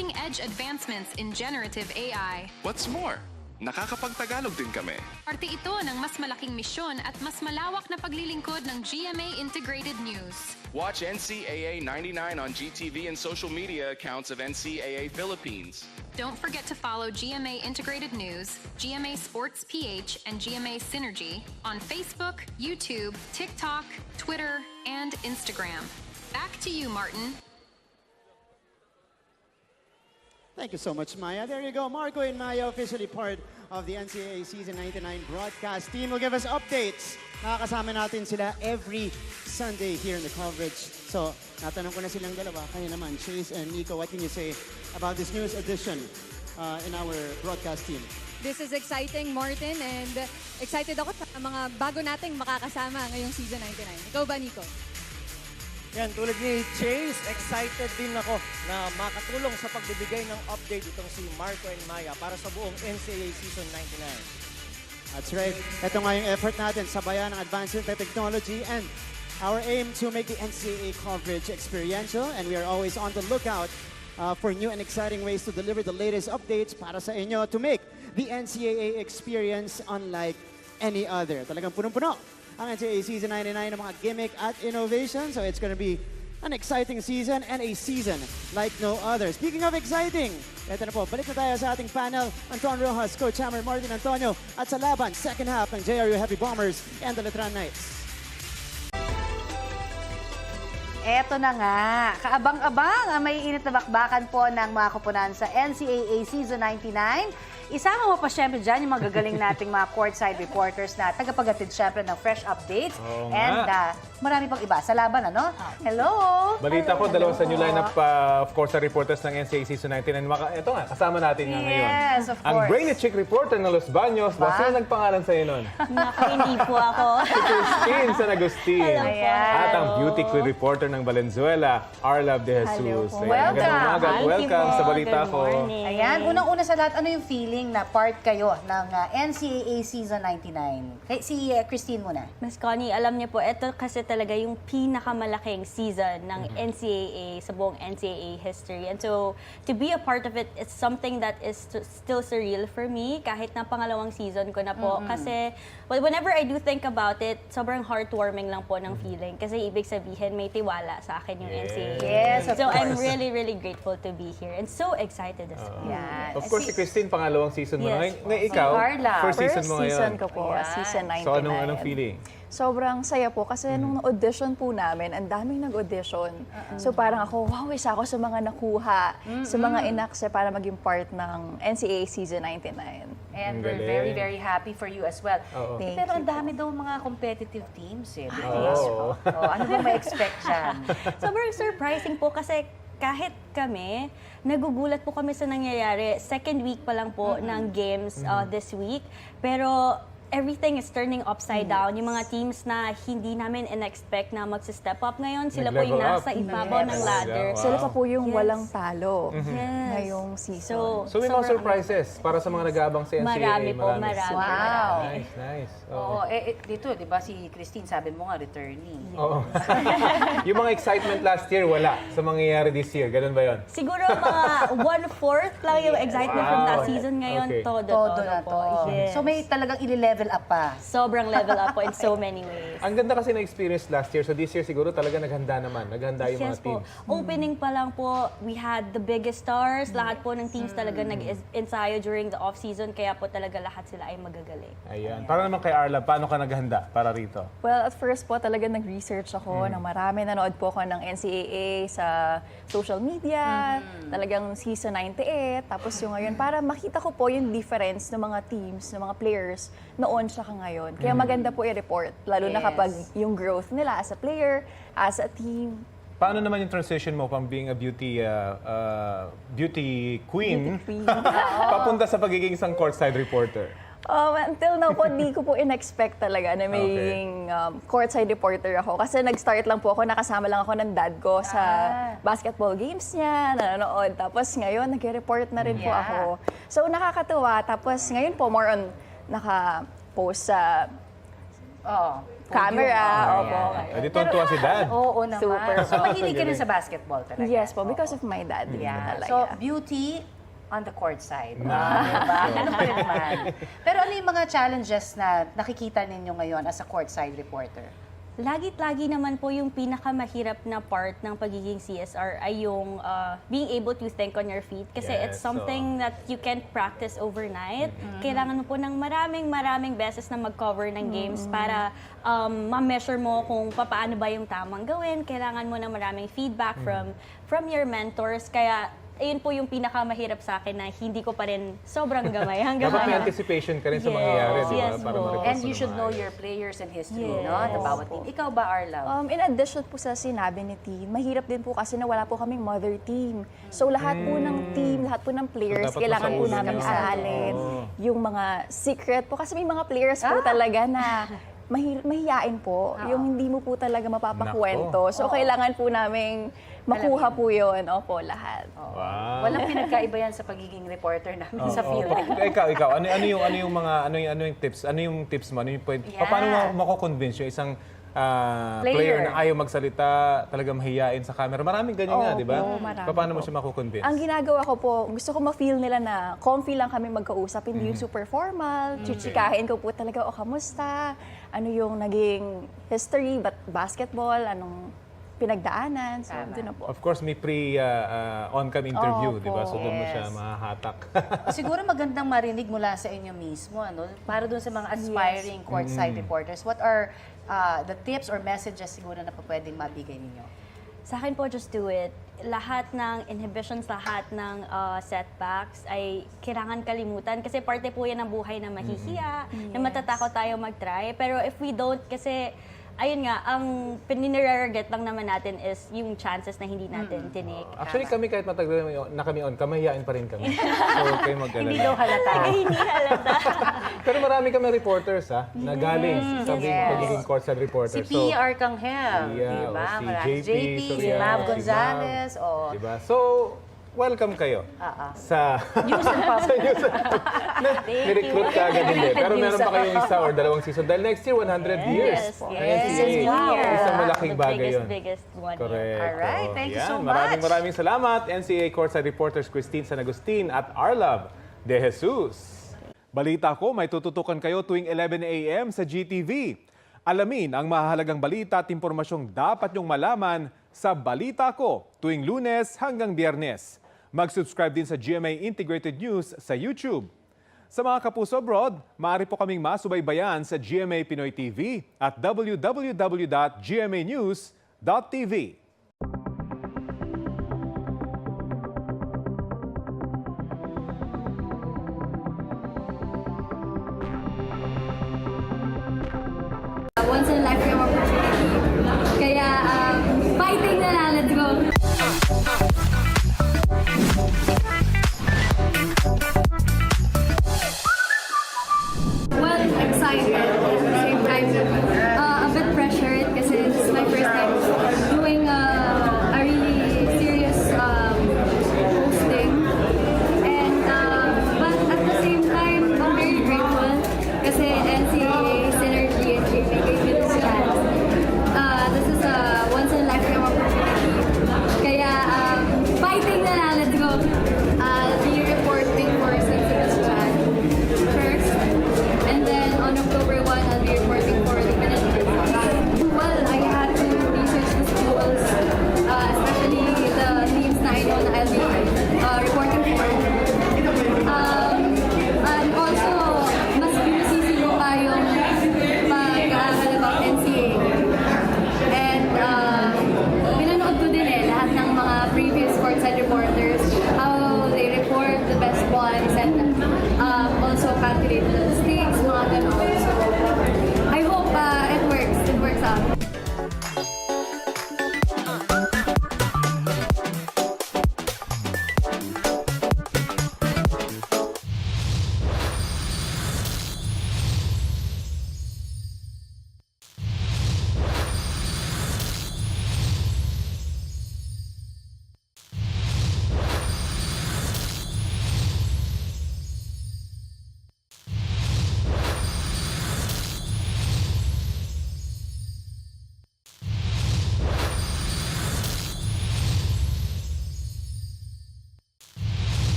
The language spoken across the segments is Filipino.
cutting-edge advancements in generative AI. What's more, nakakapagtagalog din kami. Parte ito ng mas malaking misyon at mas malawak na paglilingkod ng GMA Integrated News. Watch NCAA 99 on GTV and social media accounts of NCAA Philippines. Don't forget to follow GMA Integrated News, GMA Sports PH, and GMA Synergy on Facebook, YouTube, TikTok, Twitter, and Instagram. Back to you, Martin. Thank you so much, Maya. There you go. Marco and Maya, officially part of the NCAA Season 99 broadcast team, will give us updates. Nakakasama natin sila every Sunday here in the coverage. So, natanong ko na silang dalawa. Kayo naman, Chase and Nico, what can you say about this newest addition in our broadcast team? This is exciting, Martin, and excited ako sa mga bago nating makakasama ngayong Season 99. Ikaw ba, Nico? Yan, tulad ni Chase, excited din ako na makatulong sa pagbibigay ng update itong si Marco and Maya para sa buong NCAA Season 99. That's right. Ito nga yung effort natin, sabayan ng advancing technology and our aim to make the NCAA coverage experiential, and we are always on the lookout for new and exciting ways to deliver the latest updates para sa inyo to make the NCAA experience unlike any other. Talagang punong-puno ang NCAA Season 99 ng mga gimmick at innovation. So it's going to be an exciting season and a season like no other. Speaking of exciting, eto na po, balik na tayo sa ating panel. Anton Rojas, Coach Hammer, Martin Antonio, at sa laban, second half ng JRU Heavy Bombers and the Letran Knights. Eto na nga, kaabang-abang ang may init na bakbakan po ng mga koponan sa NCAA Season 99. Isama mo pa syempre dyan yung mga gagaling nating mga courtside reporters na tagapagatid syempre ng fresh updates. Oo And marami pang iba sa laban, ano? Hello! Balita ko, dalawa sa new lineup, of course, sa reporters ng NCAA Season 99. Ito nga, kasama natin nga ngayon. Yes, of Ang course. brainy chick reporter ng Los Baños. Ba? Sino nagpangalan sa'yo nun? Naku, hindi po ako. Si Christine San Agustin. Hello po. Ayan. At ang beauty queen reporter ng Valenzuela, Arlab de Jesus. po. Ayan, Welcome. magandang umaga. Thank you Welcome po. sa balita Good ko. morning. Ayan, unang-una sa lahat, ano yung feeling na part kayo ng NCAA Season 99? Si Christine muna. Miss Connie, alam niyo po, ito kasi talaga yung pinakamalaking season ng NCAA sa buong NCAA history. And so, to be a part of it, it's something that is still surreal for me, kahit na pangalawang season ko na po. Kasi, whenever I do think about it, sobrang heartwarming lang po ng feeling. Kasi ibig sabihin, may tiwala sa akin yung NCAA. Yes, of So, I'm course. really, really grateful to be here and so excited as well. Yan. Of course, si Christine, pangalawang season mo na. Yes. Ngayon, ikaw, Carla. first season mo ngayon. season ko po, Ayan. season 99. So, anong feeling? Sobrang saya po kasi nung audition po namin, ang daming nag-audition. So parang ako, wow, isa ako sa mga nakuha, sa mga inakse para maging part ng NCAA Season 99. And Ang we're galing. very, very happy for you as well. Oo. Eh, Thank pero ang you dami daw mga competitive teams eh. Oo. Ano bang ma-expect dyan? Sobrang surprising po kasi kahit kami, nagugulat po kami sa nangyayari. Second week pa lang po ng games this week. Pero everything is turning upside down. Yung mga teams na hindi namin in-expect na magsi-step up ngayon, sila po yung Nag-level up. nasa ibabaw ng ladder. Wow. Sila pa po yung Yes. walang talo Yes. ngayong season. So, may mga sobrang- surprises para sa mga nag-aabang sa NCAA. Marami po, marami. Wow. Nice, nice. Oo, dito, di ba si Christine, sabi mo nga, returnee. Oo. Yung mga excitement last year, wala sa mangyayari this year. Ganun ba yun? Siguro mga 1/4 lang yung excitement from Wow. last season ngayon. Okay. Todo na po. to. Yes. So may talagang i-level up pa. Sobrang level up po in so many ways. Ang ganda kasi na-experience last year. So this year siguro talaga naghanda naman. Naghanda yung mga Yes po. teams. Opening pa lang po, we had the biggest stars. Lahat po ng teams talaga nag-ensayo during the off-season. Kaya po talaga lahat sila ay magagaling. Ayan. Para naman kay Arla, paano ka naghanda para rito? Well, at first po talaga nag-research ako ng marami. Nanood po ako ng NCAA sa social media, talagang season 98. Tapos yung ngayon, para makita ko po yung difference ng mga teams, ng mga players noon tsaka ngayon. Kaya maganda po i-report, lalo na kapag yung growth nila as a player, as a team. Paano naman yung transition mo from being a beauty queen papunta sa pagiging isang courtside reporter? Until now po, di ko po in-expect talaga na magiging courtside reporter ako. Kasi nag-start lang po ako, nakasama lang ako ng dad ko sa basketball games niya, nanonood. Tapos ngayon, nag-report na rin po ako. So nakakatuwa. Tapos ngayon po, more on naka-post sa camera. Opo. Hindi tuwan-tuwa si Dad. Oo naman. Super. So, mahilig ka rin sa basketball talaga? Yes po, because of my dad. Yeah. Talaga. So, beauty on the court side. Diba? Ano pa rin naman. Pero ano yung mga challenges na nakikita ninyo ngayon as a courtside reporter? Lagi naman po yung pinakamahirap na part ng pagiging CSR ay yung being able to think on your feet. Kasi Yes, it's something that you can't practice overnight. Kailangan mo po ng maraming beses na mag-cover ng games para ma-measure mo kung paano ba yung tamang gawin. Kailangan mo ng maraming feedback from your mentors. Kaya ayun po yung pinakamahirap sa akin na hindi ko pa rin sobrang gamay hanggang Dapat may ngayon. anticipation ka rin sa Yes. mangyayari, di ba? Yes Para po. ma-report And mo you should na know maayos. your players and history, Yes. no? Na bawat team. Ikaw ba, Arlav? In addition po sa sinabi ni T, mahirap din po kasi na wala po kaming mother team. So lahat po ng team, lahat po ng players, So, dapat kailangan po masaulo namin nyo. aralin. Oo. Yung mga secret po. Kasi may mga players po talaga na mahiyain po. Yung hindi mo po talaga mapapakwento. So kailangan po namin makuha po yun. Opo, lahat. Wow. Walang pinagkaiba yan sa pagiging reporter namin sa field. Ikaw, ano yung mga yung tips? Ano yung tips mo? Ano yung point? Yeah. Paano mo mako-convince yung isang player na ayaw magsalita, talaga mahiyain sa camera? Maraming ganyan nga, di ba? marami Paano mo po. siya mako-convince? Ang ginagawa ko po, gusto ko ma-feel nila na comfy lang kami magkausap, hindi yung super formal. Chichikahin ko po talaga, kamusta? Ano yung naging history, basketball, anong pinagdaanan. So, doon na po. Of course, may on-cam interview, Opo. di ba? So, doon mo Yes. siya mahahatak. Siguro magandang marinig mula sa inyo mismo, ano? Para doon sa mga aspiring courtside reporters, what are the tips or messages siguro na pwedeng mabigay ninyo? Sa akin po, just do it. Lahat ng inhibitions, lahat ng setbacks ay kailangan kalimutan. Kasi parte po yan ng buhay na mahihiya, na matatakot tayo mag-try. Pero if we don't, kasi ayun nga, ang pinire-regret lang naman natin is yung chances na hindi natin tinake. Actually, kami kahit matagal na kami on, kamahiyain pa rin kami. So, kayo mag-alala. Hindi daw halata. Hindi halata. Pero marami kami reporters, na galing sa pagiging courtside reporter. Si P. Arcangel, Yeah, di ba? si Marami. JP, JP, si Soriano, Mab si Gonzalez, Diba? So, welcome kayo sa News and Pop. sa news. Ni-recruit ka agad hindi. Pero meron pa kayong isa or dalawang season. Dahil next year, 100 years. ng NCAA. Isang malaking bagay yun. Biggest one. Correct. Alright, thank you so Maraming salamat, NCAA courtside reporters Christine San Agustin at Arlav De Jesus. Balita ko, may tututukan kayo tuwing 11 a.m. sa GTV. Alamin ang mahalagang balita at impormasyong dapat nyong malaman sa Balita Ko tuwing Lunes hanggang Biyernes. Mag-subscribe din sa GMA Integrated News sa YouTube. Sa mga kapuso abroad, maaari po kaming masubaybayan sa GMA Pinoy TV at www.gmanews.tv. Once in a lifetime opportunity. Kaya, fighting na lang. Let's go! Well, excited at the same time. A bit pressured kasi this is my first time doing a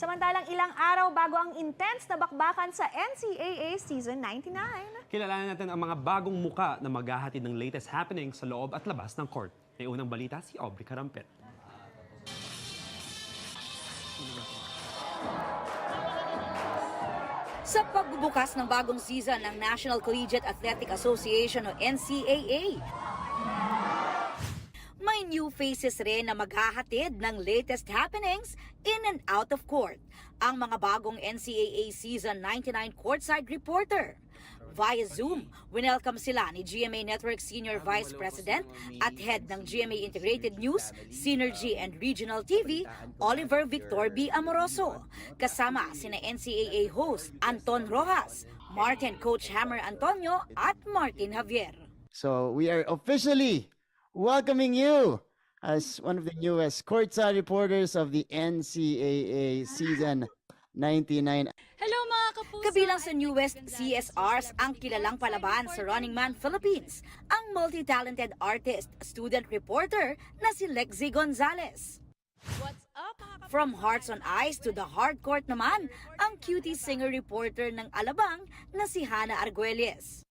Samantalang ilang araw bago ang intense na bakbakan sa NCAA Season 99. Kilalanin natin ang mga bagong muka na maghahatid ng latest happenings sa loob at labas ng court. May unang balita si Aubrey Carampet. Sa pagbubukas ng bagong season ng National Collegiate Athletic Association o NCAA, may new faces rin na maghahatid ng latest happenings in and out of court. Ang mga bagong NCAA Season 99 courtside reporter. Via Zoom, winelcome sila ni GMA Network Senior Vice President at Head ng GMA Integrated News, Synergy and Regional TV, Oliver Victor B. Amoroso. Kasama sina NCAA host Anton Rojas, Martin Coach Hammer Antonio at Martin Javier. So we are officially welcoming you as one of the newest courtside reporters of the NCAA Season 99. Hello mga kapuso! Kabilang sa newest CSRs ang kilalang palaban sa Running Man Philippines, ang multi-talented artist, student reporter na si Lexi Gonzalez. From Hearts on Ice to the hard court naman, ang cutie singer reporter ng Alabang na si Hannah Arguelles.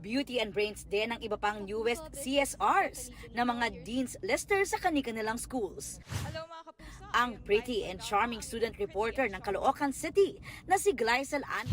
Beauty and brains din ang iba pang newest CSRs na mga Dean's Lister sa kanilang schools. Ang pretty and charming student reporter ng Caloocan City na si Glycel Ann.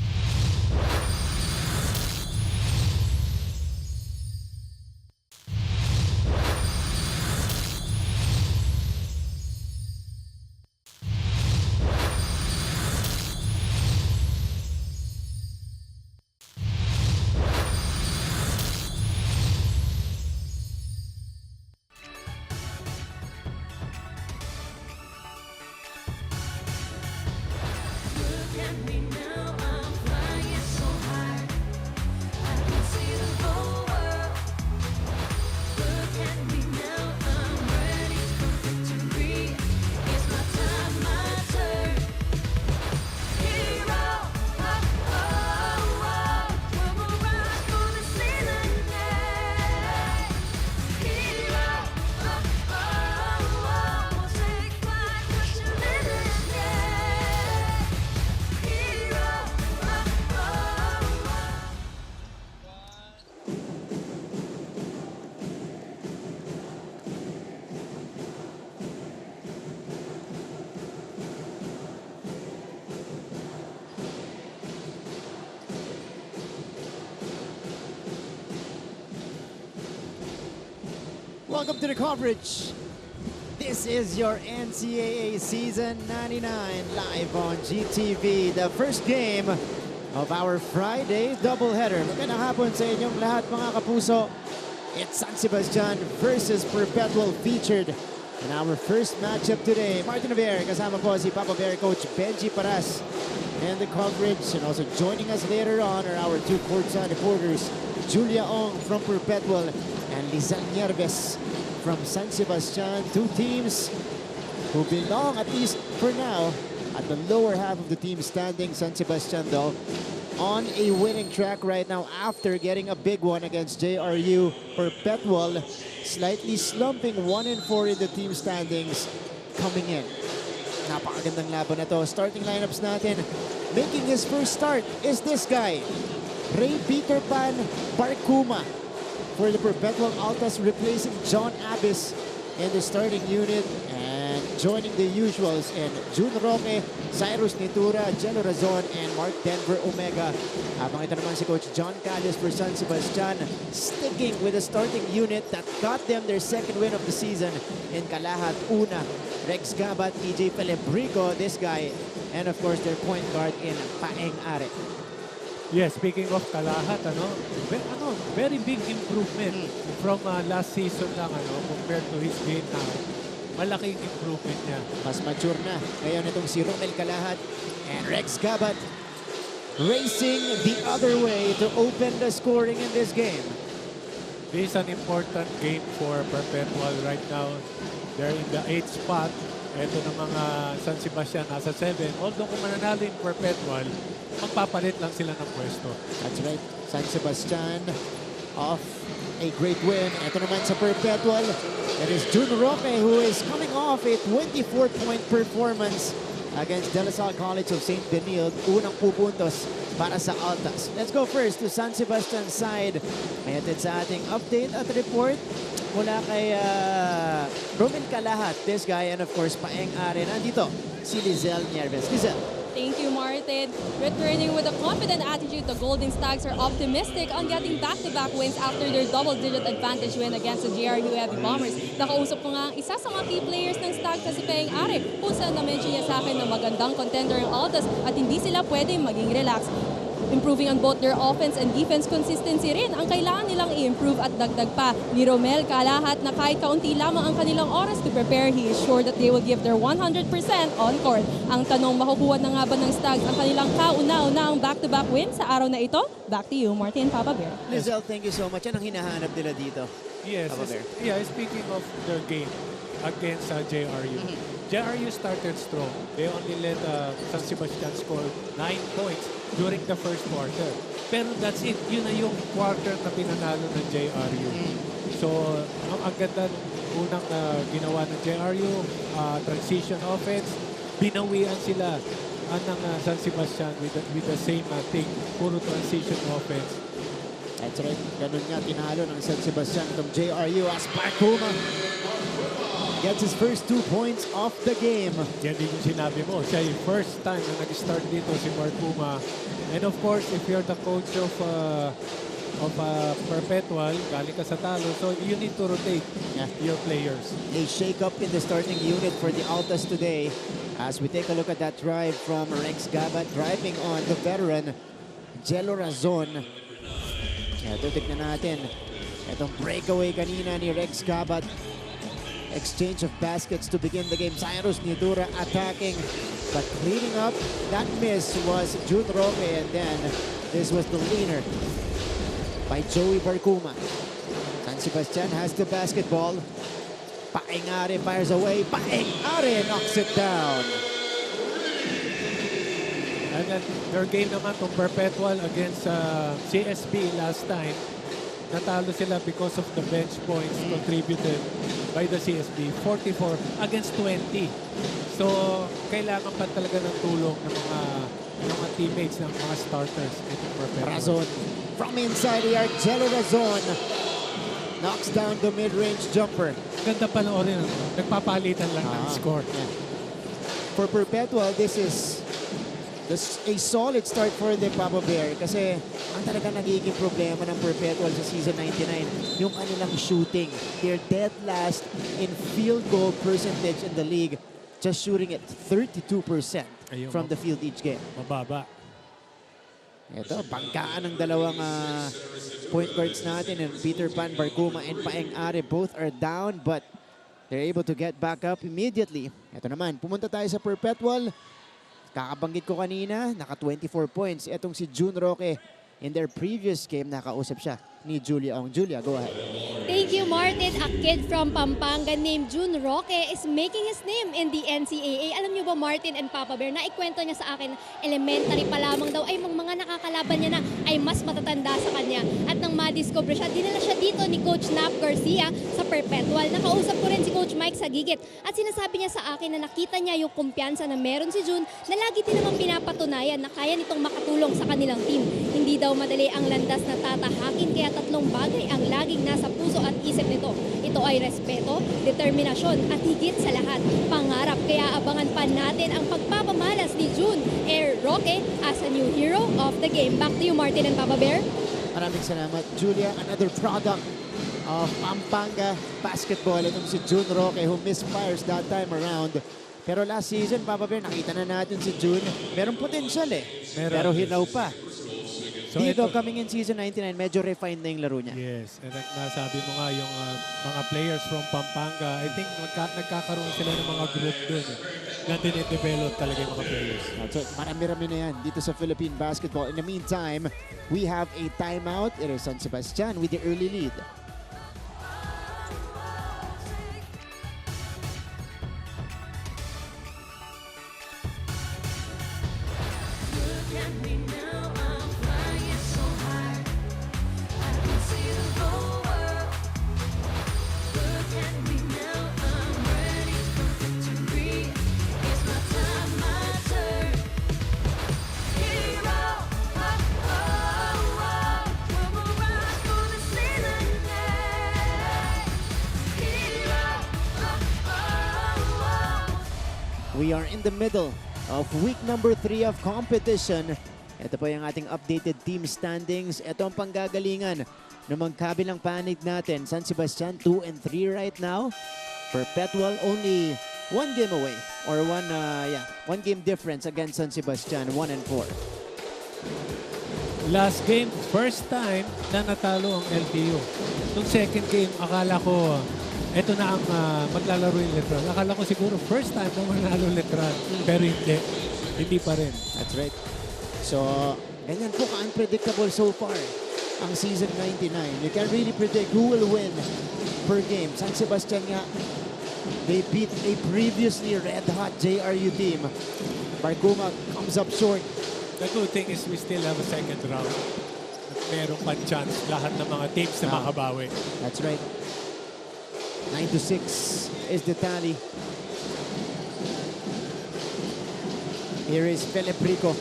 Welcome to the coverage. This is your NCAA Season 99 live on GTV. The first game of our Friday doubleheader. Magandang hapon sa inyong lahat mga kapuso. It's San Sebastian versus Perpetual featured in our first matchup today. Martin Javier, kasama po si Papa Bear Coach Benji Paras and the coverage. And also joining us later on are our two courtside reporters, Julia Ong from Perpetual and Lizal Nieves from San Sebastian. Two teams who belong, at least for now, at the lower half of the team standing. San Sebastian, though, on a winning track right now after getting a big one against JRU. Perpetual slightly slumping 1-4 in the team standings coming in. Napakagandang laban na to. Starting lineups natin. Making his first start is this guy, Ray Peter Pan Barcuma, for the Perpetual Altas, replacing John Abyss in the starting unit. And joining the usuals in June Roque, Cyrus Nitura, Jello Razon, and Mark Denver Omega. Habang ito naman si Coach John Calles for San Sebastian, sticking with the starting unit that got them their second win of the season in Kalahat Una. Rex Gabat, EJ Pelebrico, this guy, and of course their point guard in Paeng Are. Yes, speaking of Kalahat, very big improvement from last season lang compared to his game now. Malaking improvement niya. Mas mature na ngayon itong si Romel Kalahat, and Rex Gabat racing the other way to open the scoring in this game. This is an important game for Perpetual right now. They're in the 8th spot. Ito na mga San Sebastian nasa 7. Although kung mananalo yung Perpetual, magpapalit lang sila ng pwesto. That's right. San Sebastian off a great win. Ito naman sa Perpetual. It is June Roque who is coming off a 24-point performance against De La Salle College of St. Benilde. Unang pupuntos para sa Altas. Let's go first to San Sebastian side. May atid sa ating update at report mula kay Roman Kalahat, this guy, and of course, Paeng Are. Nandito si Lizelle Nieves. Lizelle. Thank you, Martin. Returning with a confident attitude, the Golden Stags are optimistic on getting back-to-back wins after their double-digit advantage win against the JRU Heavy Bombers. Nakausap ko nga ang isa sa mga key players ng Stags na si Paeng Are, kung saan na-mention niya sa akin na magandang contender ang Altas at hindi sila pwedeng maging relax. Improving on both their offense and defense consistency rin ang kailangan nilang i-improve at dagdag pa ni Romel Kalahat na kahit kaunti lamang ang kanilang oras to prepare, he is sure that they will give their 100% on court. Ang tanong, makukuha na nga ba ng Stags ang kanilang kauna-unahang back-to-back win sa araw na ito? Back to you, Martin Papa Bear. Lizelle, thank you so much. Yan ang hinahanap nila dito. Yes, Papa Bear. yeah, speaking of their game against JRU. JRU started strong. They only led San Sebastian score 9 points during the first quarter. Pero that's it. Yun na yung quarter na pinanalo ng JRU. So, ang ganda unang ginawa ng JRU, transition offense, binawian sila ng San Sebastian with the same thing, puro transition offense. That's right. Ganun nga tinalo ng San Sebastian itong JRU as Barkuma gets his first 2 points off the game. Yan din yung sinabi mo. Siya yung first time na nag-start dito si Barkuma. And of course, if you're the coach of Perpetual, galing ka sa talo, so you need to rotate your players. A shake-up in the starting unit for the Altas today as we take a look at that drive from Rex Gabat driving on the veteran Jello Razon. Ito, tignan natin. Itong breakaway kanina ni Rex Gabat. Exchange of baskets to begin the game. Cyrus Nidura attacking, but cleaning up. That miss was June Roque, and then this was the leaner by Joey Barkuma. San Sebastian has the basketball. Paeng Are fires away. Paeng Are knocks it down. And then their game naman kung Perpetual against CSB last time. Natalo sila because of the bench points contributed by the CSB, 44 against 20. So, kailangan pa talaga ng tulong ng mga teammates, ng mga starters. Razon from inside the arc, Jello Razon knocks down the mid-range jumper. Ganda panoorin, nagpapalitan lang ng score. Yeah. For Perpetual, this is a solid start for the Papa Bear kasi ang talaga nagiging problema ng Perpetual sa season 99, yung kanilang shooting. They're dead last in field goal percentage in the league, just shooting at 32% from the field each game. Mababa. Ito, bangkaan ng dalawang point guards natin, and Peter Pan, Barkuma, and Paeng Are both are down, but they're able to get back up immediately. Ito naman, pumunta tayo sa Perpetual. Kakabanggit ko kanina, naka 24 points. Etong si June Roque, in their previous game, nakausap siya ni Julia Ong. Julia, go ahead. Thank you, Martin. A kid from Pampanga named June Roque is making his name in the NCAA. Alam niyo ba, Martin and Papa Bear, naikwento niya sa akin, elementary pa lamang daw ay mga nakakalaban niya na ay mas matatanda sa kanya. At nang madiscover siya, dinala siya dito ni Coach Nap Garcia sa Perpetual. Nakausap ko rin si Coach Mike sa gigit. At sinasabi niya sa akin na nakita niya yung kumpiyansa na meron si June na lagi din naman pinapatunayan na kaya nitong makatulong sa kanilang team. Hindi daw madali ang landas na tatahakin, kaya 3 bagay ang laging nasa puso at isip nito. Ito ay respeto, determinasyon at higit sa lahat, pangarap. Kaya abangan pa natin ang pagpapamalas ni June Roque as a new hero of the game. Back to you, Martin and Papa Bear. Maraming salamat, Julia. Another product of Pampanga basketball. Itong si June Roque who misfires that time around. Pero last season, Papa Bear, nakita na natin si June. Merong potential pero hinaw pa. So dito, coming in season 99, medyo refined na yung laro niya. Yes, and nasabi mo nga yung mga players from Pampanga, I think nagkakaroon sila ng mga group doon. Na din-develop talaga yung mga players. So marami-rami na yan dito sa Philippine basketball. In the meantime, we have a timeout. It is San Sebastian with the early lead. It's my time, We are in the middle of week number 3 of competition. Ito po yung ating updated team standings. Ito ang panggagalingan ng magkabilang panig natin. San Sebastian 2 and 3 right now. Perpetual only 1 game away, or 1 game difference against San Sebastian, 1 and 4. Last game, first time na natalo ang LPU. Nung second game, akala ko ito na ang maglalaro yung Letran. Akala ko siguro first time na manalo Letran. Pero hindi. Hindi pa rin. That's right. So, ganyan po ka-unpredictable so far ang season 99. You can really predict who will win per game. San Sebastian nga, they beat a previously red-hot JRU team. Barguma comes up short. The good thing is we still have a second round. At meron pa chance lahat ng mga teams na makabawi. That's right. 9-6 is the tally. Here is Philip Rico.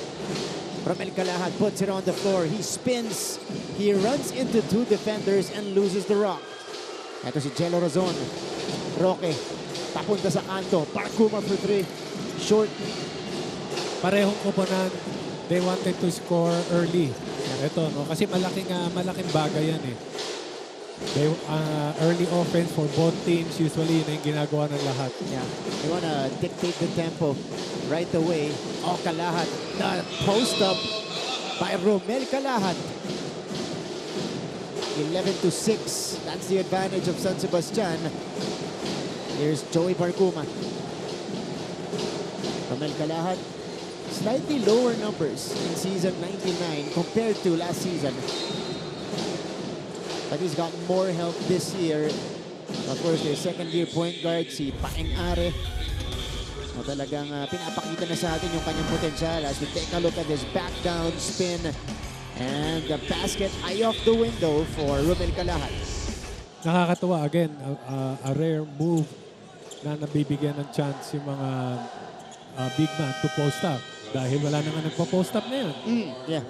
Romel Calahad puts it on the floor. He spins. He runs into 2 defenders and loses the rock. Ito si Jello Razon. Roque. Papunta sa kanto. Barguma for 3. Short. Parehong koponan. They wanted to score early. Ito, no? Kasi malaking bagay yan eh. Early offense for both teams, usually yun yung ginagawa ng lahat. Yeah, they want to dictate the tempo right away. Oh, Calahad, the post up by Romel Calahad. 11-6, that's the advantage of San Sebastian. Here's Joey Barguma. Romel Calahad, slightly lower numbers in season 99 compared to last season. But he's got more help this year. Of course, their second-year point guard, si Paeng Are. So, talagang pinapakita na sa atin yung kanyang potensyal as we take a look at this back down spin. And the basket eye off the window for Romel Calahad. Nakakatuwa, again, a rare move na nabibigyan ng chance yung mga big man to post up. Dahil wala naman nagpo-post up na yan. Yeah.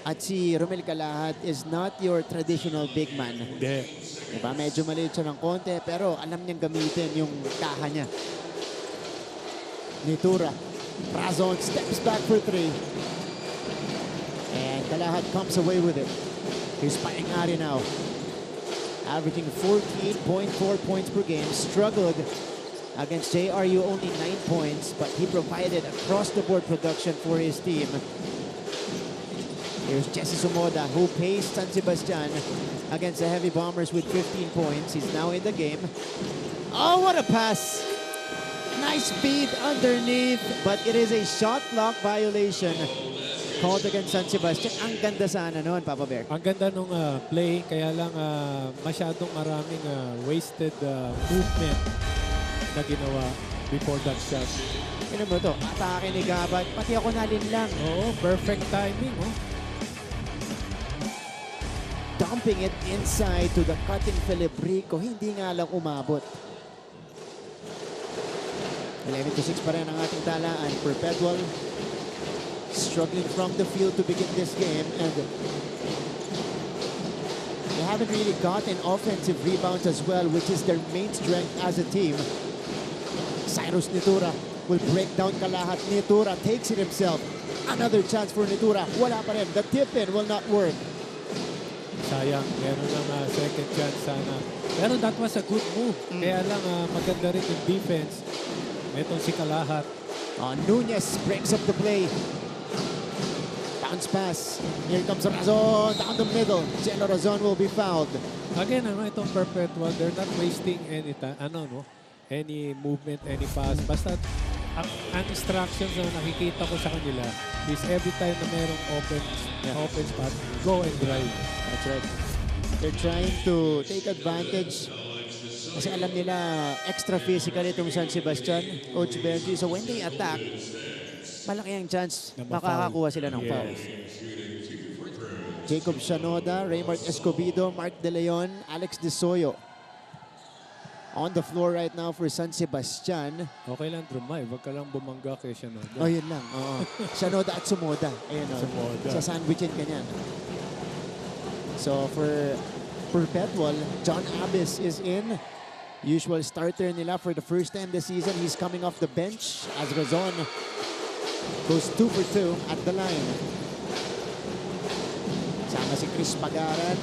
At si Romel Calahad is not your traditional big man. Hindi. Diba? Medyo maliit siya ng konti, pero alam niyang gamitin yung kaha niya. Nitura. Razon steps back for 3. And Calahad comes away with it. Here's Paeng Are now. Averaging 14.4 points per game. Struggled against JRU, only 9 points, but he provided across-the-board production for his team. Here's Jesse Sumoda, who paced San Sebastian against the Heavy Bombers with 15 points. He's now in the game. Oh, what a pass! Nice feed underneath, but it is a shot clock violation called against San Sebastian. Ang ganda sana noon, Papa Bear. Ang ganda nung play, kaya lang masyadong maraming wasted movement na ginawa before that shot. Ano mo to? Atake ni Gabat. Pati ako nalinlang. Oo, perfect timing. Oh. Dumping it inside to the cutting Philip Rico. Hindi nga lang umabot. 11-6 pa rin ang ating talaan. Perpetual struggling from the field to begin this game. And they haven't really gotten offensive rebounds as well, which is their main strength as a team. Cyrus Nitura will break down Calahad. Nitura takes it himself. Another chance for Nitura. Wala pa rin. The tip-in will not work. Sayang, meron ng second chance sana. Pero that was a good move. Kaya lang maganda rin yung defense. Itong si Calahad. Nunez breaks up the play. Bounce pass. Here comes Razon down the middle. Jello Razon will be fouled. Again, itong Perpetual, they're not wasting any any movement, any pass. Basta ang instructions na nakikita ko sa kanila is every time na merong open spot, go and drive. That's right. They're trying to take advantage kasi alam nila extra physical itong San Sebastian, Coach Benji. So when they attack, malaki ang chance makakakuha sila ng fouls. Jacob Shanoda, Raymart Escobido, Mark De Leon, Alex De Soyo. On the floor right now for San Sebastian. Okay lang, Drumay. Huwag ka lang bumangga kay Shanoda. Oh, yun lang. Shanoda at Sumoda. Ayun, Sumoda. Sa sandwichin ka niyan. So for Perpetual, John Abis is in. Usual starter nila for the first time this season. He's coming off the bench as Razon goes 2 for 2 at the line. Sama si Chris Pagaran,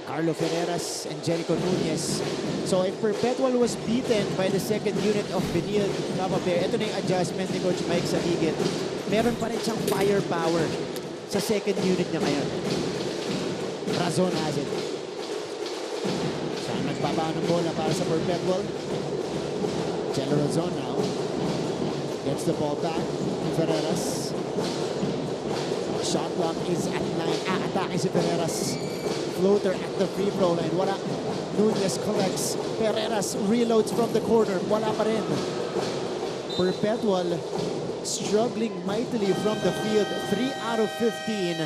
Carlo Ferreras, and Jericho Nunez. So if Perpetual was beaten by the second unit of Benil Cababer, ito na yung adjustment ni Coach Mike Saligit. Meron pa rin siyang firepower sa second unit niya ngayon. Razon has it. Saan nagbaba ng bola para sa Perpetual? Jello Razon now. Gets the ball back. Ferreras. Shot clock is at 9. Atake si Ferreras. Floater at the free throw line. Wala. Nunez collects. Ferreras reloads from the corner. Wala pa rin. Perpetual struggling mightily from the field. 3 out of 15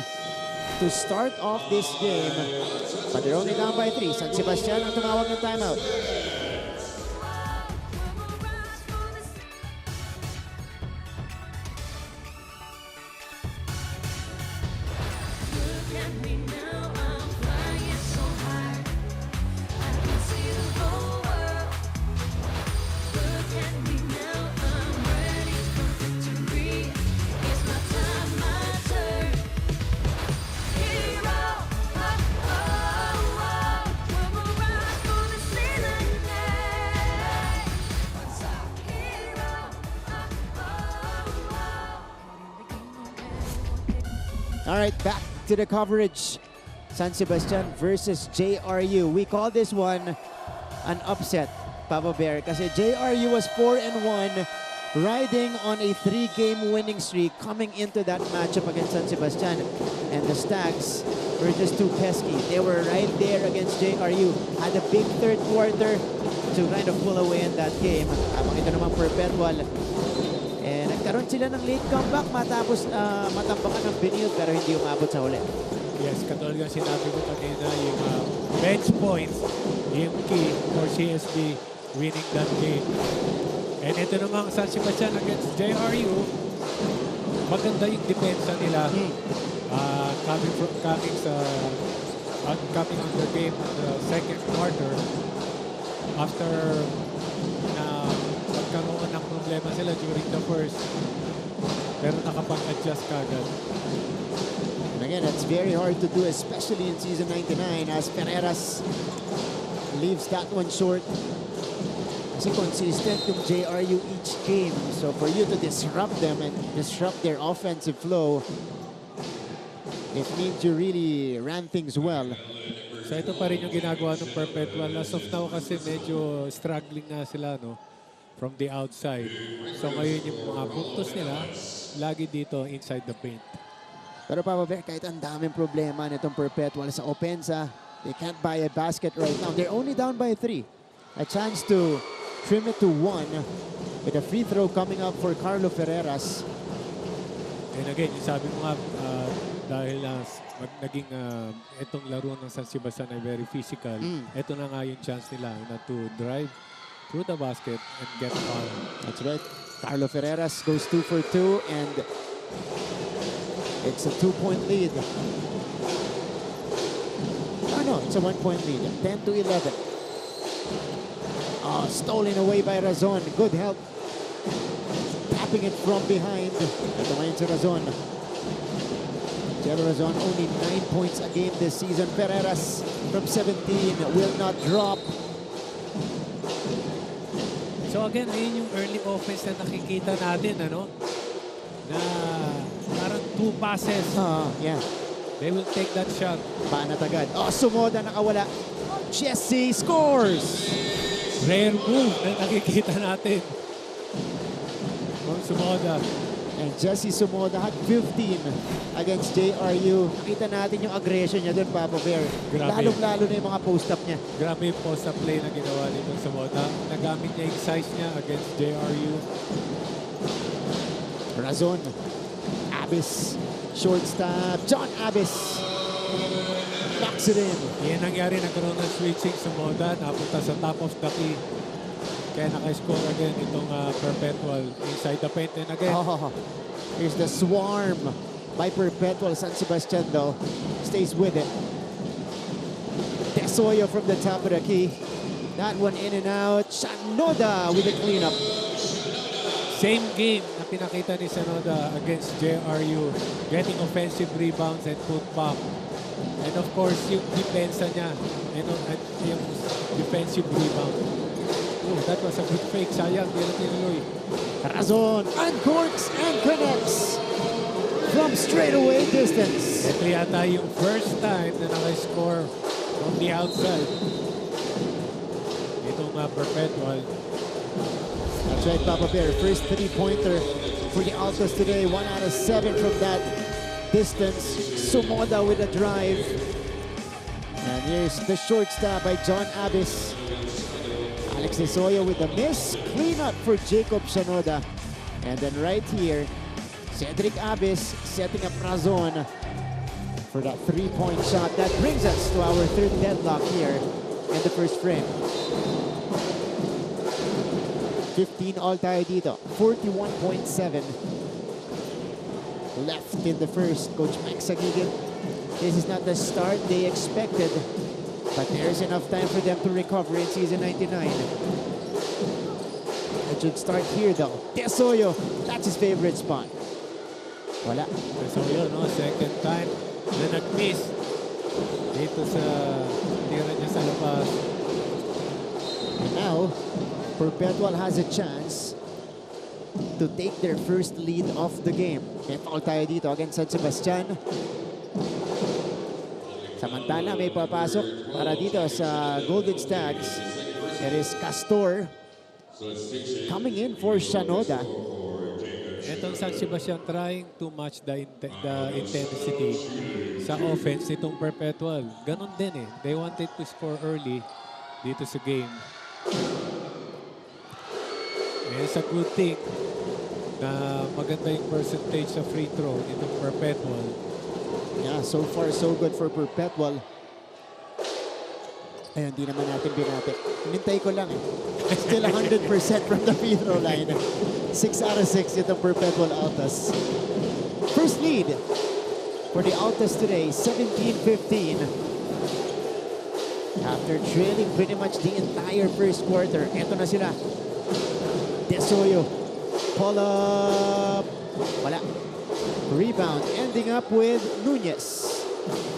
to start off this game. But they're only down by 3. San Sebastian ang tumawag ng timeout. All right, back to the coverage. San Sebastian versus JRU. We call this one an upset, Papa Bear, kasi JRU was 4-1, riding on a 3-game winning streak coming into that matchup against San Sebastian. And the Stags were just too pesky. They were right there against JRU. Had a big third quarter to kind of pull away in that game. Habang ito naman Perpetual. And nagkaroon sila ng late comeback matapos matambakan ng Benil pero hindi umabot sa huli. Yes, katulad ng sinabi ko kanina, yung bench points, yung key for CSB winning that game. And ito namang San Sebastian against JRU, maganda yung depensa nila. Coming on the game in the second quarter, after magkaroon ng problema sila during the first, pero nakapag-adjust kagad. And again, that's very hard to do, especially in season 99, as Ferreras leaves that one short. Kasi consistent yung JRU each game. So for you to disrupt them and disrupt their offensive flow, it means you really ran things well. So ito pa rin yung ginagawa ng Perpetual. As of now kasi medyo struggling na sila, no? From the outside. So ngayon yung mga puntos nila, lagi dito inside the paint. Pero Papa Bear, kahit ang daming problema nitong Perpetual sa opensa, they can't buy a basket right now. They're only down by 3. A chance to trim it to 1 with a free throw coming up for Carlo Ferreras. And again, yung sabi mo nga, dahil naging itong laro ng San Sebastian ay very physical, ito na nga yung chance nila na to drive through the basket and get foul. That's right. Carlo Ferreras goes 2 for 2 and it's a 2-point lead. Oh no, it's a 1-point lead. 10-11. Oh, stolen away by Razon. Good help. Tapping it from behind. Ito ngayon si Razon. Jello Razon only 9 points a game this season. Ferreras from 17 will not drop. So again, ayun yung early offense na nakikita natin, ano? Na parang 2 passes. Yeah. They will take that shot. Banat agad. Oh, Sumoda nakawala. Jesse scores! Rare move na nakikita natin. From Sumoda. And Jesse Sumoda had 15 against JRU. Nakita natin yung aggression niya doon, Papa Bear. Lalong-lalo na yung mga post-up niya. Grabe yung post-up play na ginawa nito Sumoda. Nagamit niya yung size niya against JRU. Razon. Abis. Shortstop. John Abis. Knocks it in. Yan nangyari, nagkaroon ng switching Sumoda. Napunta sa top of the key. Kaya naka-score again itong Perpetual inside the paint. And again, here's the swarm by Perpetual. San Sebastian, though, stays with it. Tesoyo from the top of the key. That one in and out. Shanoda with the cleanup. Same game na pinakita ni Sanoda against JRU. Getting offensive rebounds and put-back. And of course, yung depensa niya. At yung defensive rebound. Oh, that was a good fake. Sayang, di na tinuloy. Razon uncorks and connects from straightaway distance. Ito yata yung first time na naka-score from the outside. Itong Perpetual. That's right, Papa Bear. First three-pointer for the Altas today. 1 out of 7 from that distance. Sumoda with a drive. And here's the short stab by John Abis. Alex Desoyo with a miss. Clean up for Jacob Shanoda. And then right here, Cedric Abis setting up Razon for that three-point shot. That brings us to our third deadlock here in the first frame. 15 all tayo dito. 41.7 left in the first. Coach Mike Sagigit, this is not the start they expected, but there's enough time for them to recover in season 99. It should start here though. Tesoyo, that's his favorite spot. Wala. Tesoyo, no? Second time na nag-miss dito sa tira niya sa labas. And now, Perpetual has a chance to take their first lead of the game. May foul tayo dito against San Sebastian. Samantala, may papasok para dito sa Golden Stags. It is Castor coming in for Shanoda. Itong San Sebastian trying to match the intensity sa offense itong Perpetual. Ganon din eh. They wanted to score early dito sa game. It's a good thing na maganda yung percentage sa free throw itong Perpetual. Yeah, so far so good for Perpetual. Ayun, di naman natin binati. Hinintay ko lang eh. Still 100% from the free throw line. 6 out of 6 itong Perpetual Altas. First lead for the Altas today, 17-15. After trailing pretty much the entire first quarter, eto na sila. Desoyo, pull up, wala. Rebound, ending up with Nunez.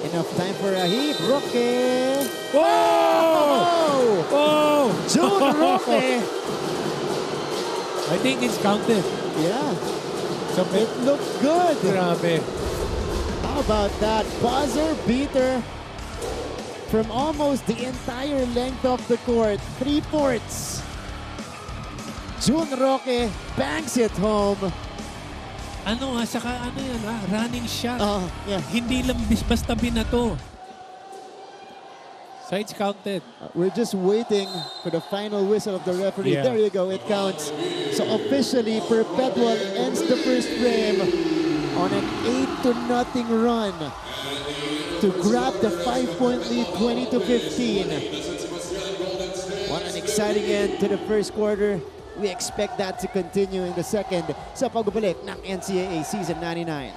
Enough time for a heat. Roque. Whoa! Oh! June Roque. I think it's counted. Yeah. So it looked good. Grabe. How about that buzzer beater from almost the entire length of the court. 3/4. June Roque banks it home. Ano nga, saka ano yan running shot. Yeah. Hindi lang basta binato. So it's counted. We're just waiting for the final whistle of the referee. Yeah. There you go, it counts. So officially, Perpetual ends the first frame on an 8-0 run to grab the 5-point lead, 20-15. What an exciting end to the first quarter. We expect that to continue in the second sa pagbabalik ng NCAA Season 99.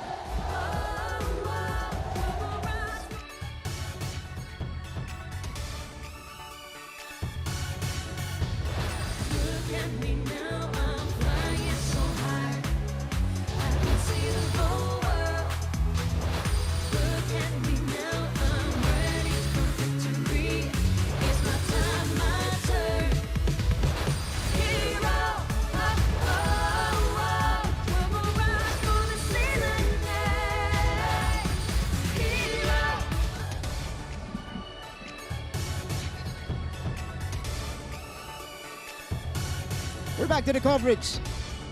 We're back to the coverage.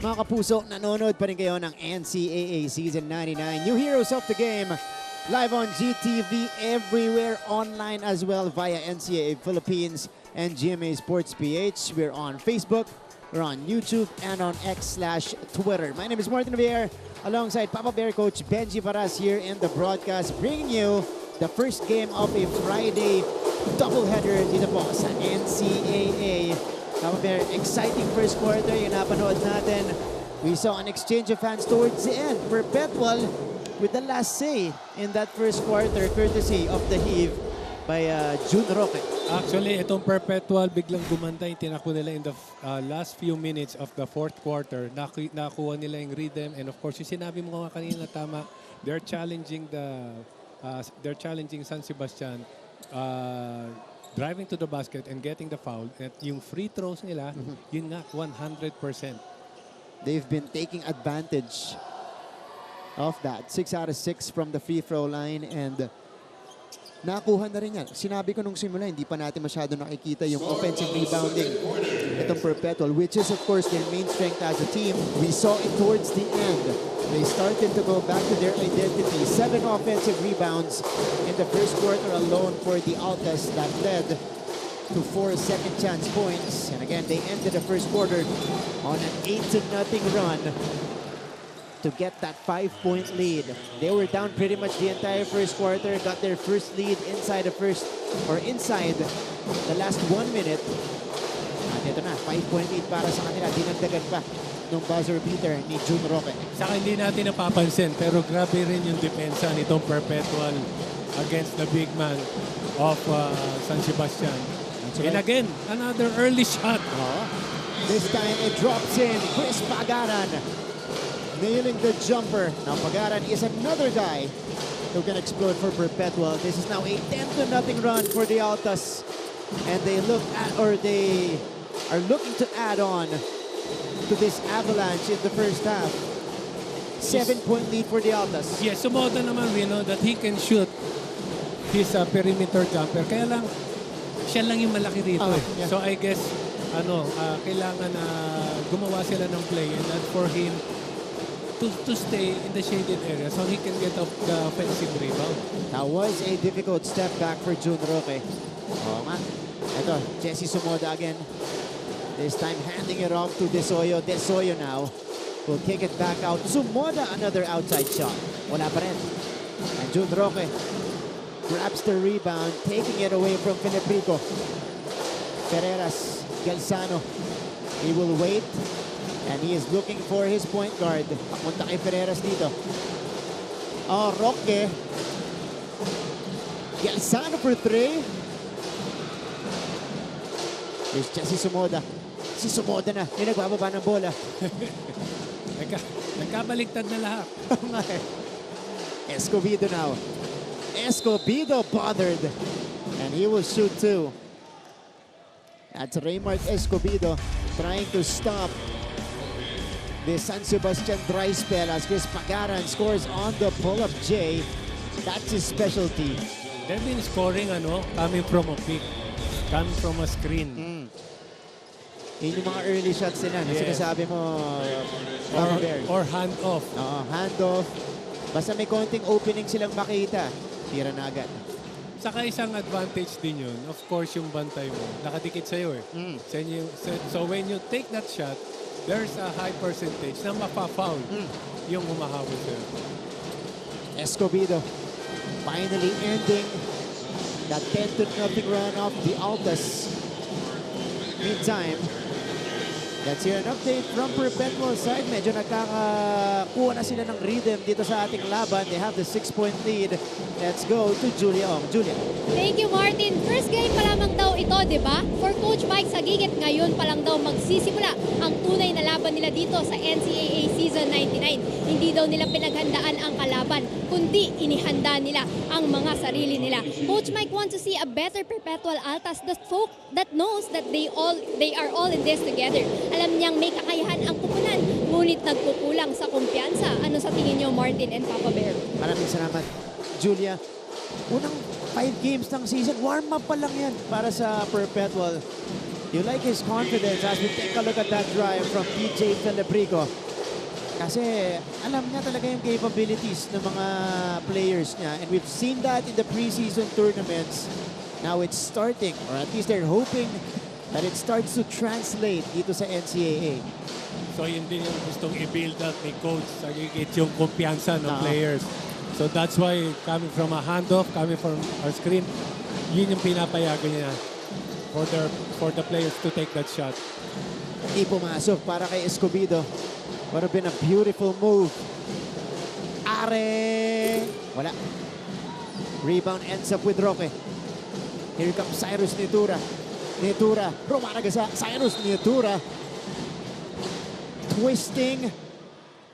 Mga kapuso, nanonood pa rin kayo ng NCAA Season 99. New heroes of the game. Live on GTV everywhere, online as well via NCAA Philippines and GMA Sports PH. We're on Facebook, we're on YouTube, and on X/Twitter. My name is Martin Javier, alongside Papa Bear Coach Benji Paras here in the broadcast, bringing you the first game of a Friday doubleheader dito po sa NCAA. Papa Bear, exciting first quarter yung napanood natin. We saw an exchange of hands towards the end. Perpetual with the last say in that first quarter, courtesy of the heave by June Roque. Actually, itong Perpetual biglang gumanda yung tinakbo nila in the last few minutes of the fourth quarter. Nakuha nila yung rhythm, and of course, yung sinabi mo nga kanina tama, they're challenging San Sebastian driving to the basket and getting the foul. At yung free throws nila, yun nga 100%. They've been taking advantage of that. 6 out of 6 from the free throw line, and nakuha na rin yan. Sinabi ko nung simula, hindi pa natin masyado nakikita yung offensive rebounding itong Perpetual, which is of course their main strength as a team. We saw it towards the end. They started to go back to their identity. 7 offensive rebounds in the first quarter alone for the Altas that led to 4 second chance points. And again, they ended the first quarter on an 8-0 run to get that 5-point lead. They were down pretty much the entire first quarter, got their first lead inside inside the last 1 minute. At ito na, 5-point lead para sa kanila. Dinagdagan pa nung buzzer beater ni June Roque. Saka hindi natin napapansin, pero grabe rin yung depensa nitong Perpetual against the big man of San Sebastian. And again, another early shot. This time it drops in. Chris Pagaran nailing the jumper. Now Pagaran is another guy who can explode for Perpetual. This is now a 10-0 run for the Altas. And they are looking to add on to this avalanche in the first half. 7-point lead for the Altas. Yes, Sumoda naman, we know that he can shoot his perimeter jumper. Kaya lang, siya lang yung malaki dito. Yeah. So I guess, kailangan na gumawa sila ng play, and that for him to stay in the shaded area so he can get up the offensive rebound. That was a difficult step back for June Roque. Oo nga. Ito, Jesse Sumoda again. This time handing it off to Desoyo. Desoyo now will kick it back out. Sumoda, another outside shot. Wala pa rin. And June Roque grabs the rebound, taking it away from Filiprico. Ferreras, Galzano. He will wait. And he is looking for his point guard. Papunta kay Ferreras dito. Roque. Galzano for 3. There's Jesse Sumoda. Si Sumoda na. Yung nagbababa ng bola. Nagkabaligtad na lahat. Escobedo now. Escobedo bothered. And he will shoot 2. That's Raymart Escobedo trying to stop the San Sebastian dry spell as Chris Pagaran scores on the pull-up J. That's his specialty. They've been scoring coming from a pick, coming from a screen. Yun yung mga early shots nila. Yes. Sinasabi mo, or hand-off. Hand-off. Basta may konting opening silang makita, tira na agad. Saka isang advantage din yun. Of course, yung bantay mo, nakadikit sa'yo eh. So when you take that shot, there's a high percentage na mapafoul yung humahabol sa'yo. Escobedo finally ending that 10-0 run of the Altas. Meantime, let's hear an update from Perpetual side. Medyo nagkakakuha na sila ng rhythm dito sa ating laban. They have the 6-point lead. Let's go to Julia Ong. Julia. Thank you, Martin. First game pa lamang daw ito, di ba? For Coach Mike Sagigit, ngayon pa lang daw magsisimula ang tunay na laban nila dito sa NCAA Season 99. Hindi daw nila pinaghandaan ang kalaban, kundi inihanda nila ang mga sarili nila. Coach Mike wants to see a better Perpetual Altas that knows that they are all in this together. Alam niyang may kakayahan ang kupunan, ngunit nagkukulang sa kumpiyansa. Ano sa tingin niyo, Martin and Papa Bear? Maraming salamat, Julia. Unang 5 games ng season, warm-up pa lang yan para sa Perpetual. You like his confidence as we take a look at that drive from DJ Filiprico. Kasi alam niya talaga yung capabilities ng mga players niya. And we've seen that in the preseason tournaments. Now it's starting, or at least they're hoping that it starts to translate dito sa NCAA. So yun din yung gustong i-build up ni Coach Sagigit, yung kumpiyansa ng players. So that's why coming from a handoff, coming from our screen, yun yung pinapayagan niya for the players to take that shot. Hindi pumasok para kay Escobedo. Would have been a beautiful move. Wala. Rebound ends up with Roque. Here comes Cyrus Nitura. Nitura, Romana Gasa, Cyrus Nitura. Twisting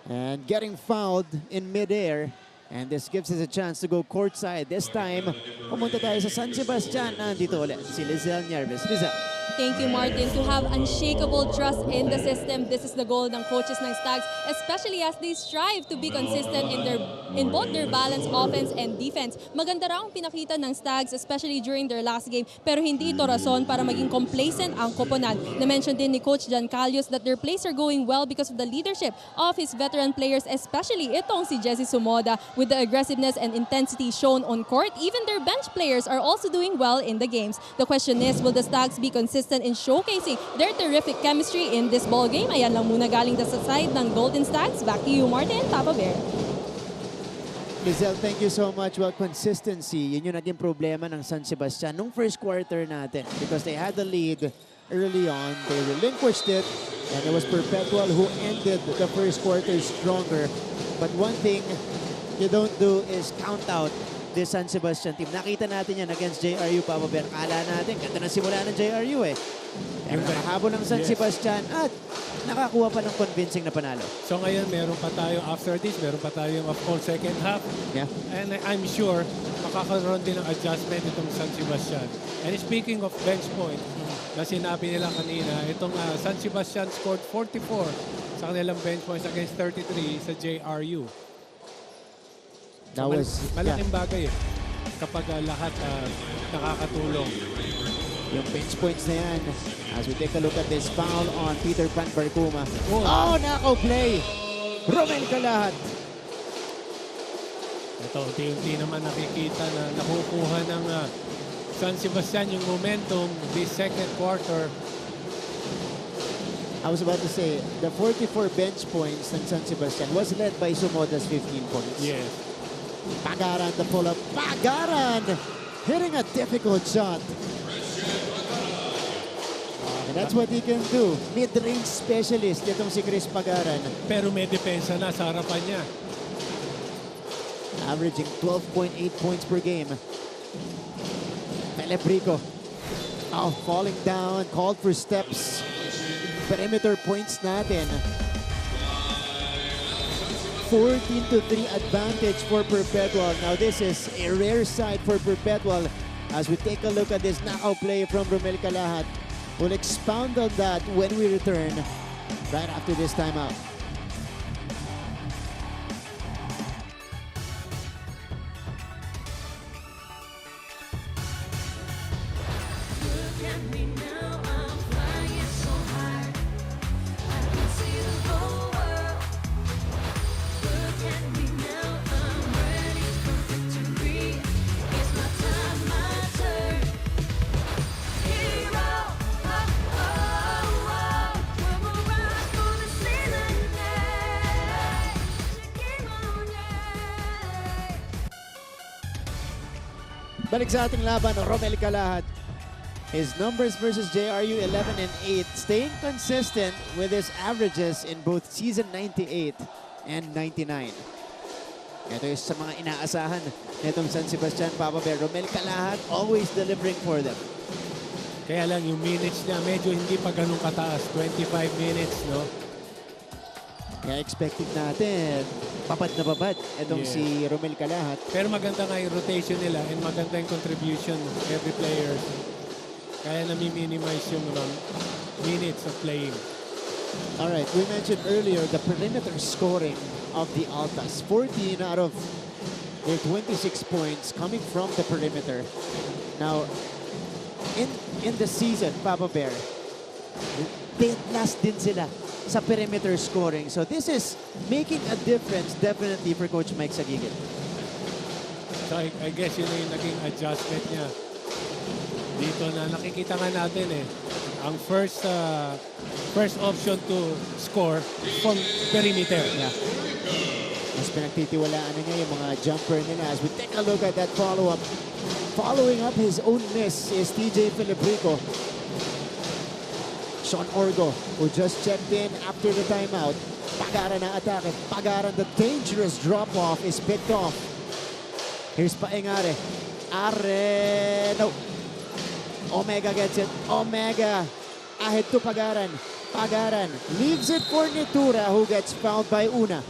and getting fouled in midair. And this gives us a chance to go courtside. This time, pumunta tayo sa San Sebastian. Nandito ulit si Lizelle Nieves. Lizelle. Thank you, Martin. To have unshakable trust in the system, this is the goal ng coaches ng Stags, especially as they strive to be consistent in both their balanced offense and defense. Maganda raw ang pinakita ng Stags, especially during their last game, pero hindi ito rason para maging complacent ang koponan. Na-mention din ni Coach Jan Calios that their plays are going well because of the leadership of his veteran players, especially itong si Jesse Sumoda, with the aggressiveness and intensity shown on court. Even their bench players are also doing well in the games. The question is, will the Stags be consistent in showcasing their terrific chemistry in this ball game? Ayan lang muna galing sa side ng Golden Stags. Back to you, Martin, Papa Bear. Lizelle, thank you so much. Well, consistency, yun yung naging problema ng San Sebastian nung first quarter natin because they had the lead early on. They relinquished it, and it was Perpetual who ended the first quarter stronger. But one thing you don't do is count out this San Sebastian team. Nakita natin yan against JRU, Papa Bear. Kala natin, ganda na simula ng JRU eh. Pero nakahabol ng San Sebastian at nakakuha pa ng convincing na panalo. So ngayon, meron pa tayo after this, meron pa tayo of all second half. Yeah. And I'm sure, makakaroon din ng adjustment itong San Sebastian. And speaking of bench point, na sinabi nila kanina, itong San Sebastian scored 44 sa kanilang bench points against 33 sa JRU. That was, malaking bagay eh, kapag lahat nakakatulong. Yung bench points na yan, as we take a look at this foul on Peter Pan Barcuma. Oh, knockout play! Romel Calahat. Ito, unti-unti naman nakikita na nakukuha ng San Sebastian yung momentum this second quarter. I was about to say, the 44 bench points ng San Sebastian was led by Sumoda's 15 points. Yes. Pagaran the pull-up. Pagaran hitting a difficult shot. And that's what he can do. Mid-range specialist itong si Chris Pagaran. Pero may depensa na sa harapan niya. Averaging 12.8 points per game. Pelebrico. Oh, falling down. Called for steps. Perimeter points natin. 14-3 advantage for Perpetual. Now this is a rare sight for Perpetual as we take a look at this knockout play from Romel Calahat. We'll expound on that when we return right after this timeout. Balik sa ating laban, Romel Calahat. His numbers versus JRU 11 and 8, staying consistent with his averages in both season 98 and 99. Ito yung sa mga inaasahan nitong San Sebastian, Papa Bear. Romel Calahat always delivering for them. Kaya lang yung minutes niya medyo hindi pa ganun kataas, 25 minutes, no? Kaya expected natin, papad na papad itong si Romel Calahat. Pero maganda nga yung rotation nila and maganda yung contribution of every player. Kaya nami-minimize yung minutes of playing. All right, we mentioned earlier the perimeter scoring of the Altas. 14 out of their 26 points coming from the perimeter. Now, in the season, Papa Bear, dead last din sila sa perimeter scoring. So this is making a difference definitely for Coach Mike Sagigit. So I guess yun yung naging adjustment niya. Dito na nakikita nga natin eh, ang first option to score from perimeter. Yeah. Mas pinagtitiwalaan na niya yung mga jumper nila as we take a look at that follow-up. Following up his own miss is TJ Pelebrico. Sean Orgo, who just checked in after the timeout. Pagaran na atake. Pagaran, the dangerous drop-off is picked off. Here's Paengare. No. Omega gets it. Omega ahead to Pagaran. Pagaran leaves it for Nitura, who gets fouled by Una.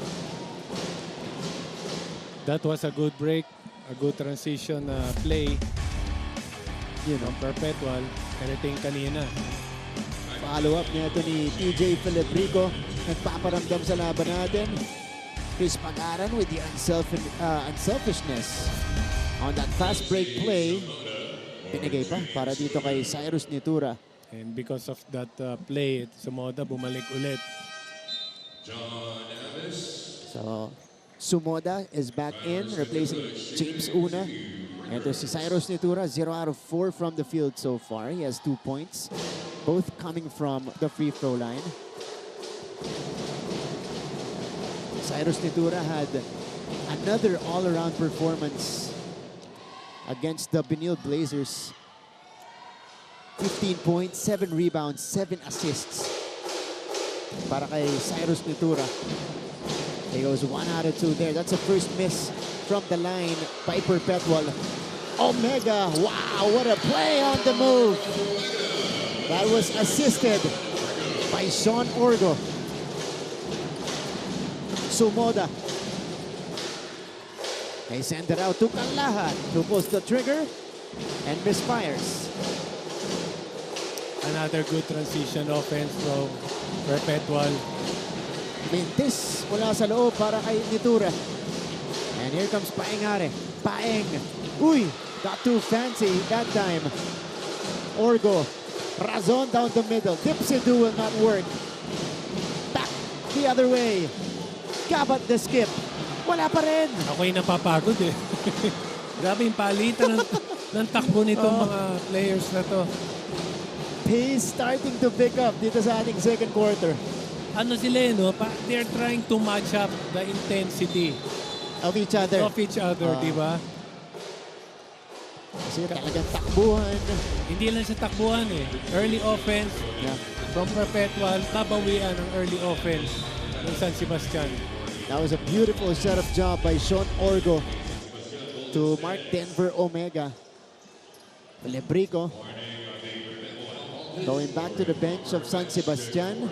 That was a good break, a good transition play. You know, Perpetual, everything kanina. Follow up niya ito ni TJ Filibrico. Nagpaparamdam sa laban natin. Chris Pagaran with the unselfishness on that fast break play. Pinigay pa para dito kay Cyrus Nitura. And because of that play, Sumoda bumalik ulit. So, Sumoda is back in, replacing James Una. Ito si Cyrus Nitura, 0 out of 4 from the field so far. He has 2 points, both coming from the free throw line. Cyrus Nitura had another all-around performance against the Benil Blazers. 15 points, 7 rebounds, 7 assists para kay Cyrus Nitura. He goes 1 out of 2 there. That's a first miss from the line by Perpetual. Omega, wow, what a play on the move. That was assisted by Sean Orgo. Sumoda. They send it out to Kalahat, who pulls the trigger and misfires. Another good transition offense from Perpetual. Mintis mula sa loob para kay Nitura. And here comes Paengare. Paeng. Uy, got too fancy that time. Orgo. Razon down the middle. Dipsy-do will not work. Back the other way. Kabat the skip. Wala pa rin. Ako'y napapagod eh. Grabe yung palitan ng takbo nitong mga players na to. Pace starting to pick up dito sa ating second quarter. Ano sila eh, no? They're trying to match up the intensity of each other. Di ba? Kasi talagang takbuhan. Hindi lang sa takbuhan eh. Early offense from Perpetual, babawian ang early offense ng San Sebastian. That was a beautiful setup job by Sean Orgo to mark Denver Omega. Lebrico going back to the bench of San Sebastian.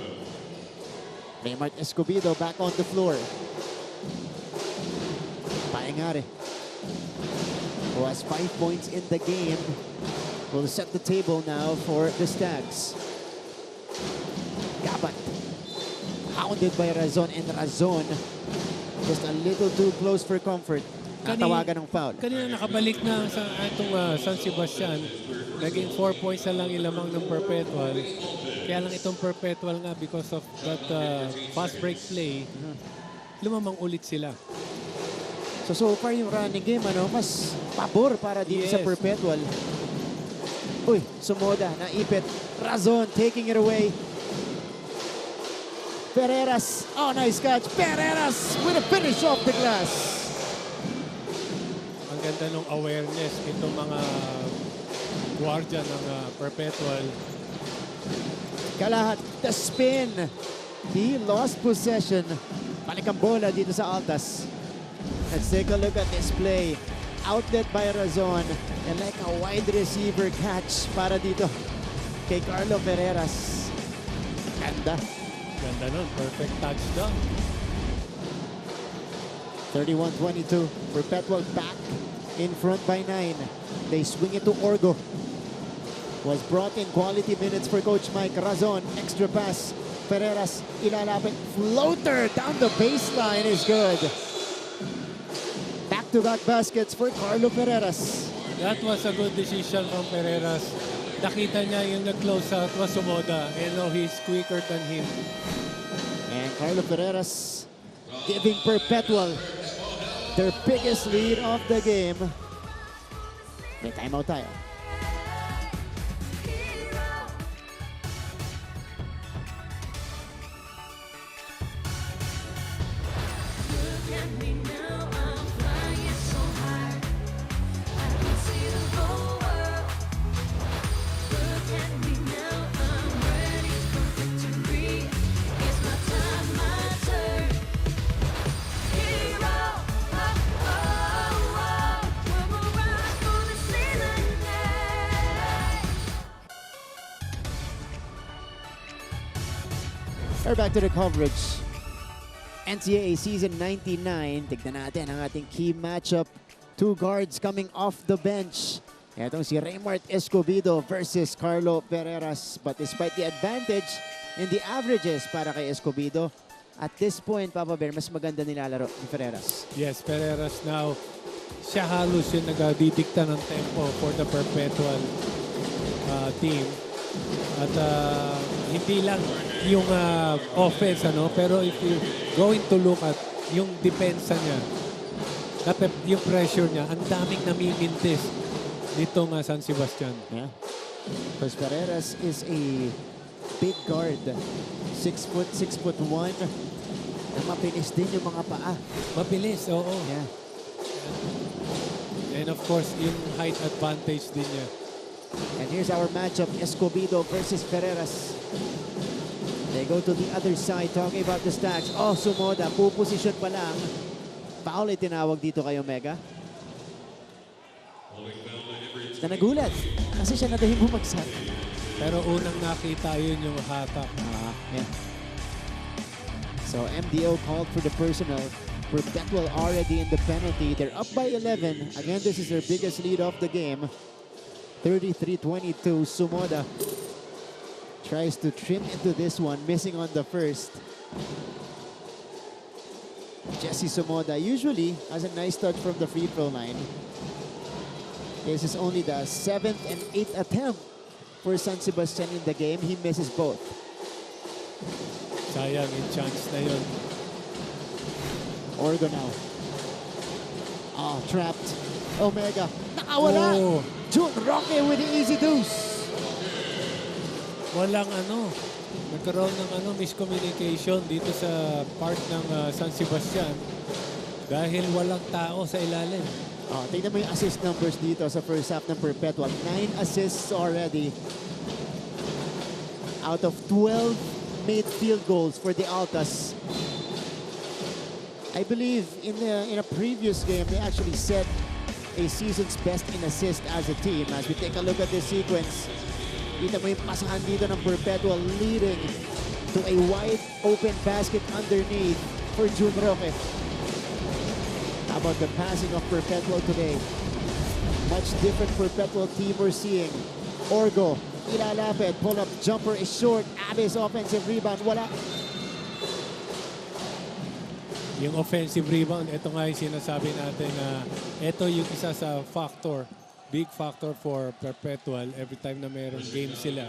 Raymart Escobedo back on the floor. Paengare, who has 5 points in the game, will set the table now for the Stags. Gabat, hounded by Razon, and Razon just a little too close for comfort. Natawagan ng foul. Kanina nakabalik na sa atong San Sebastian. Naging 4 points na lang ilamang ng Perpetual. Kaya lang itong Perpetual nga because of that fast break play, lumamang ulit sila. So far yung running game, mas pabor para din sa Perpetual. Uy, Sumoda, naipit. Razon taking it away. Pereras, oh nice catch. Pereras with a finish off the glass. Ang ganda ng awareness itong mga guardia ng Perpetual. Kalahat, the spin. He lost possession. Balik ang bola dito sa Altas. Let's take a look at this play. Outlet by Razon. And like a wide receiver catch para dito kay Carlo Pereras. Ganda. Ganda nun. Perfect touchdown. 31-22. Perpetual back in front by 9. They swing it to Orgo. Was brought in quality minutes for Coach Mike. Razon, extra pass. Pereras, ilalapit. Floater down the baseline is good. Back-to-back baskets for Carlo Pereras. That was a good decision from Pereras. Nakita niya yung nag-close out was Sumoda. And now he's quicker than him. And Carlo Pereras giving Perpetual their biggest lead of the game. May timeout tayo. We're back to the coverage. NCAA Season 99. Tignan natin ang ating key matchup. Two guards coming off the bench. Itong si Raymart Escobedo versus Carlo Pereras. But despite the advantage in the averages para kay Escobedo, at this point, Papa Bear, mas maganda nilalaro ni Pereras. Yes, Pereras now, siya halos yung nagdidikta ng tempo for the Perpetual team. At hindi lang yung offense, pero if you going to look at yung depensa niya, yung pressure niya, ang daming namimintis nitong San Sebastian. Yeah. Because Pereras is a big guard. 6'1". Na mabilis din yung mga paa. Mabilis, oo. Yeah. And of course, yung height advantage din niya. And here's our matchup, Escobedo versus Pereras. They go to the other side, talking about the Stags. Oh, Sumoda, puposisyon pa lang. Foul ay tinawag dito kay Omega. Na nagulat, kasi siya nadahing bumagsak. Pero unang nakita yun yung hatak. Yeah. So MDO called for the personal. Perpetual already in the penalty. They're up by 11. Again, this is their biggest lead of the game. 33-22. Sumoda tries to trim into this one, missing on the first. Jesse Sumoda usually has a nice touch from the free throw line. This is only the 7th and 8th attempt for San Sebastian in the game. He misses both. Sayang yung chance na yun. Orgo now. Oh, trapped. Omega. Nakawala. Oh. June Roque with the easy deuce. Walang nagkaroon ng miscommunication dito sa part ng San Sebastian dahil walang tao sa ilalim. Oh, tingnan mo yung assist numbers dito sa first half ng Perpetual. 9 assists already. Out of 12 made field goals for the Altas. I believe in a previous game, they actually set a season's best in assist as a team. As we take a look at this sequence, kita mo yung pasahan dito ng Perpetual leading to a wide open basket underneath for June Roque. How about the passing of Perpetual today? Much different Perpetual team we're seeing. Orgo, ilalapit, pull-up jumper is short. Addis offensive rebound, wala. Yung offensive rebound, ito nga yung sinasabi natin na ito yung isa sa factor, big factor for Perpetual every time na mayroong game sila.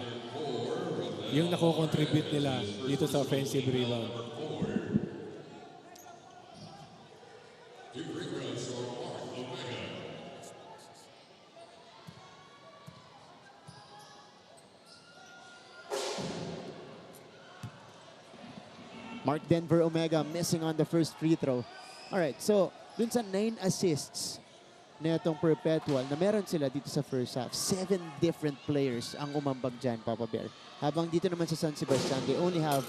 Yung nako-contribute nila dito sa offensive rebound. Mark Denver Omega missing on the first free throw. Alright, so dun sa 9 assists na itong Perpetual na meron sila dito sa first half, 7 different players ang umambag dyan, Papa Bear. Habang dito naman sa San Sebastian, they only have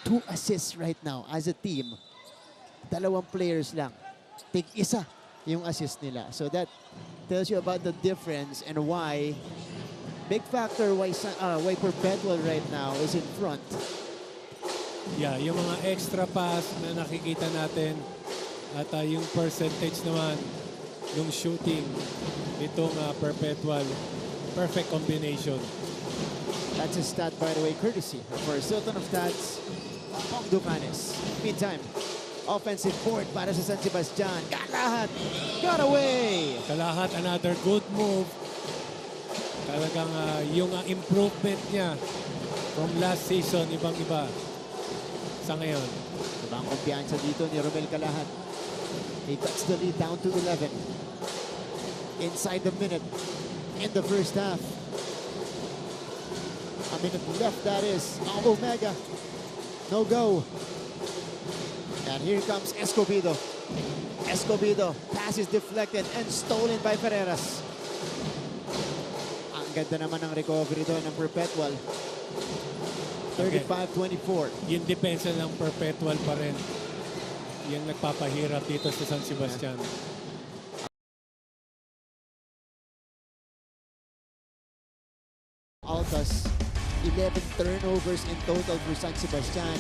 2 assists right now as a team. 2 players lang. Tig-isa yung assist nila. So that tells you about the difference and why, big factor why Perpetual right now is in front. Yeah, yung mga extra pass na nakikita natin at yung percentage naman yung shooting nitong Perpetual, perfect combination. That's a stat, by the way, courtesy for Sultan of Stats, Pong Ducanes. Meantime, offensive board para sa San Sebastian. Kalahat, got away! Kalahat, another good move. Talagang yung improvement niya from last season, ibang-iba sa ngayon. Ibang kumpiyansa dito ni Romel Kalahat. He cuts the lead down to 11. Inside the minute in the first half. A minute left, that is. Omega. No go. And here comes Escobedo. Escobedo. Pass is deflected and stolen by Pereras. Ang ganda naman ng recovery doon ng Perpetual. 35-24. Yung depensa ng Perpetual pa rin. Yung nagpapahirap dito sa San Sebastian. Altas 11 turnovers in total for San Sebastian.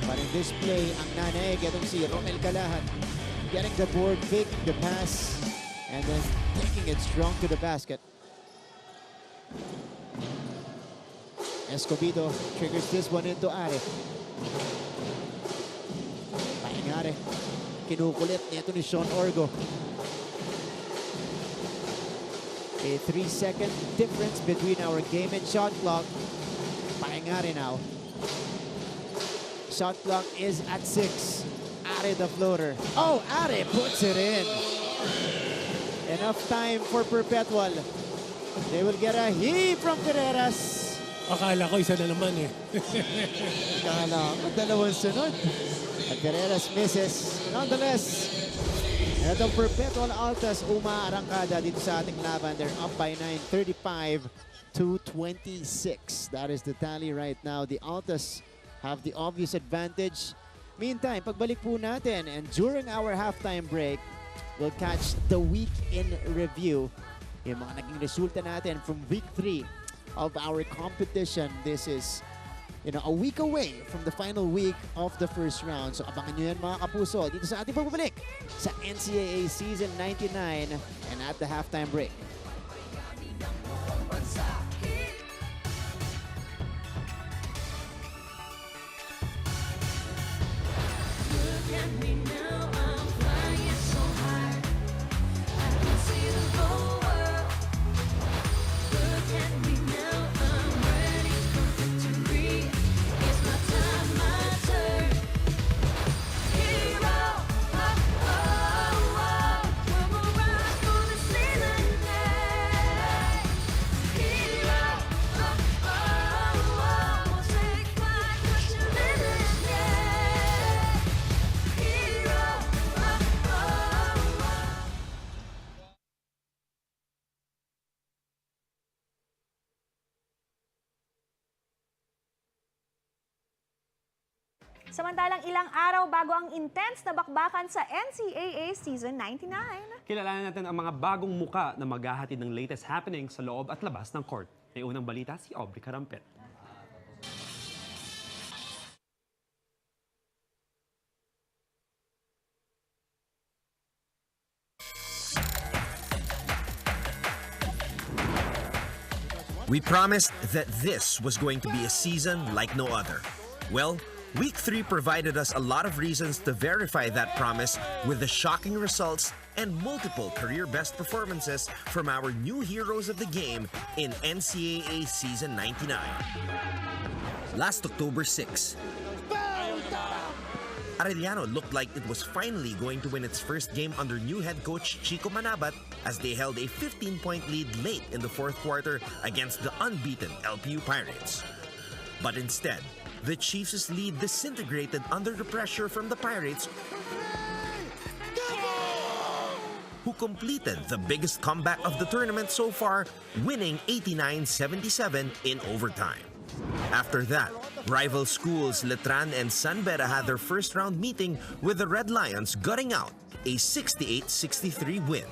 But in this play, ang nanay, itong si Romel Calahat, getting the board, faking the pass, and then taking it strong to the basket. Escobedo triggers this one into Are. Paing Are. Kinukulit nito ni Sean Orgo. A 3-second difference between our game and shot clock. Paing Are now. Shot clock is at 6. Are the floater. Oh, Are puts it in. Enough time for Perpetual. They will get a heave from Carreras. Akala ko isa na naman eh. Akala ko dalawang sunod. At Carreras misses. Nonetheless, itong Perpetual Altas umaarangkada dito sa ating laban. They're up by 9, 35-26. That is the tally right now. The Altas have the obvious advantage. Meantime, pagbalik po natin and during our halftime break, we'll catch the week in review. Yung mga naging resulta natin from week 3 of our competition. This is, a week away from the final week of the first round. So abangan nyo yan mga kapuso dito sa ating pagbabalik sa NCAA Season 99 and at the halftime break. Samantalang ilang araw bago ang intense na bakbakan sa NCAA Season 99. Kilalanin natin ang mga bagong muka na maghahatid ng latest happening sa loob at labas ng court. May unang balita si Aubrey Carampet. We promised that this was going to be a season like no other. Well, Week 3 provided us a lot of reasons to verify that promise with the shocking results and multiple career best performances from our new heroes of the game in NCAA Season 99. Last October 6, Arellano looked like it was finally going to win its first game under new head coach Chico Manabat as they held a 15-point lead late in the fourth quarter against the unbeaten LPU Pirates. But instead, the Chiefs' lead disintegrated under the pressure from the Pirates, who completed the biggest comeback of the tournament so far, winning 89-77 in overtime. After that, rival schools Letran and San Beda had their first round meeting with the Red Lions gutting out a 68-63 win.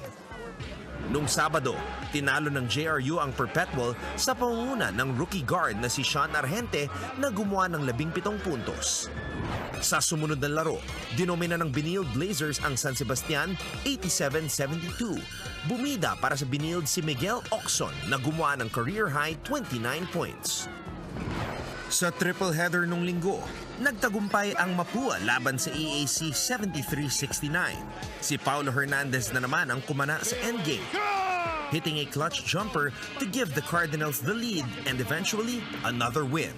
Noong Sabado, tinalo ng JRU ang Perpetual sa pangunguna ng rookie guard na si Sean Argente na gumawa ng 17 puntos. Sa sumunod na laro, dinomina ng Benilde Blazers ang San Sebastian 87-72. Bumida para sa Benilde si Miguel Oxon na gumawa ng career-high 29 points. Sa triple header nung linggo, nagtagumpay ang Mapua laban sa EAC 73-69. Si Paulo Hernandez na naman ang kumana sa endgame, hitting a clutch jumper to give the Cardinals the lead and eventually another win.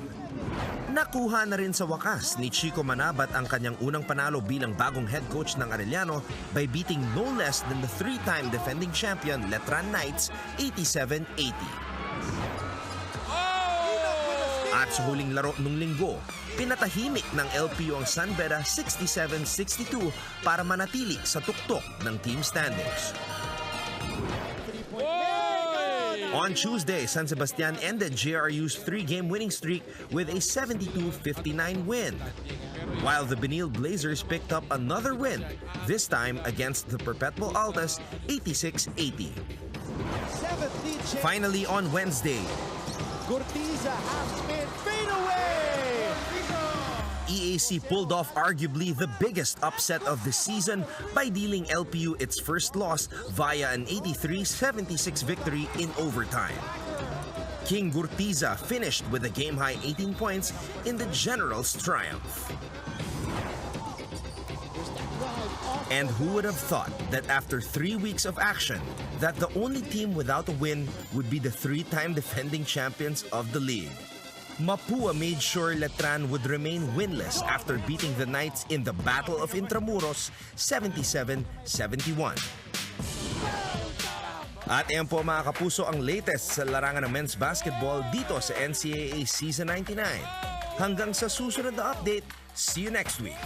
Nakuha na rin sa wakas ni Chico Manabat ang kanyang unang panalo bilang bagong head coach ng Arellano by beating no less than the three-time defending champion Letran Knights 87-80. At sa huling laro nung linggo, pinatahimik ng LPU ang San Beda 67-62 para manatili sa tuktok ng team standings. On Tuesday, San Sebastian ended JRU's 3-game winning streak with a 72-59 win, while the Benilde Blazers picked up another win, this time against the Perpetual Altas 86-80. Finally on Wednesday, Gurtiza, half spin, fade away! EAC pulled off arguably the biggest upset of the season by dealing LPU its first loss via an 83-76 victory in overtime. King Gurtiza finished with a game-high 18 points in the General's triumph. And who would have thought that after 3 weeks of action, that the only team without a win would be the 3-time defending champions of the league. Mapua made sure Letran would remain winless after beating the Knights in the Battle of Intramuros 77-71. At ayan po mga kapuso ang latest sa larangan ng men's basketball dito sa NCAA Season 99. Hanggang sa susunod na update, see you next week.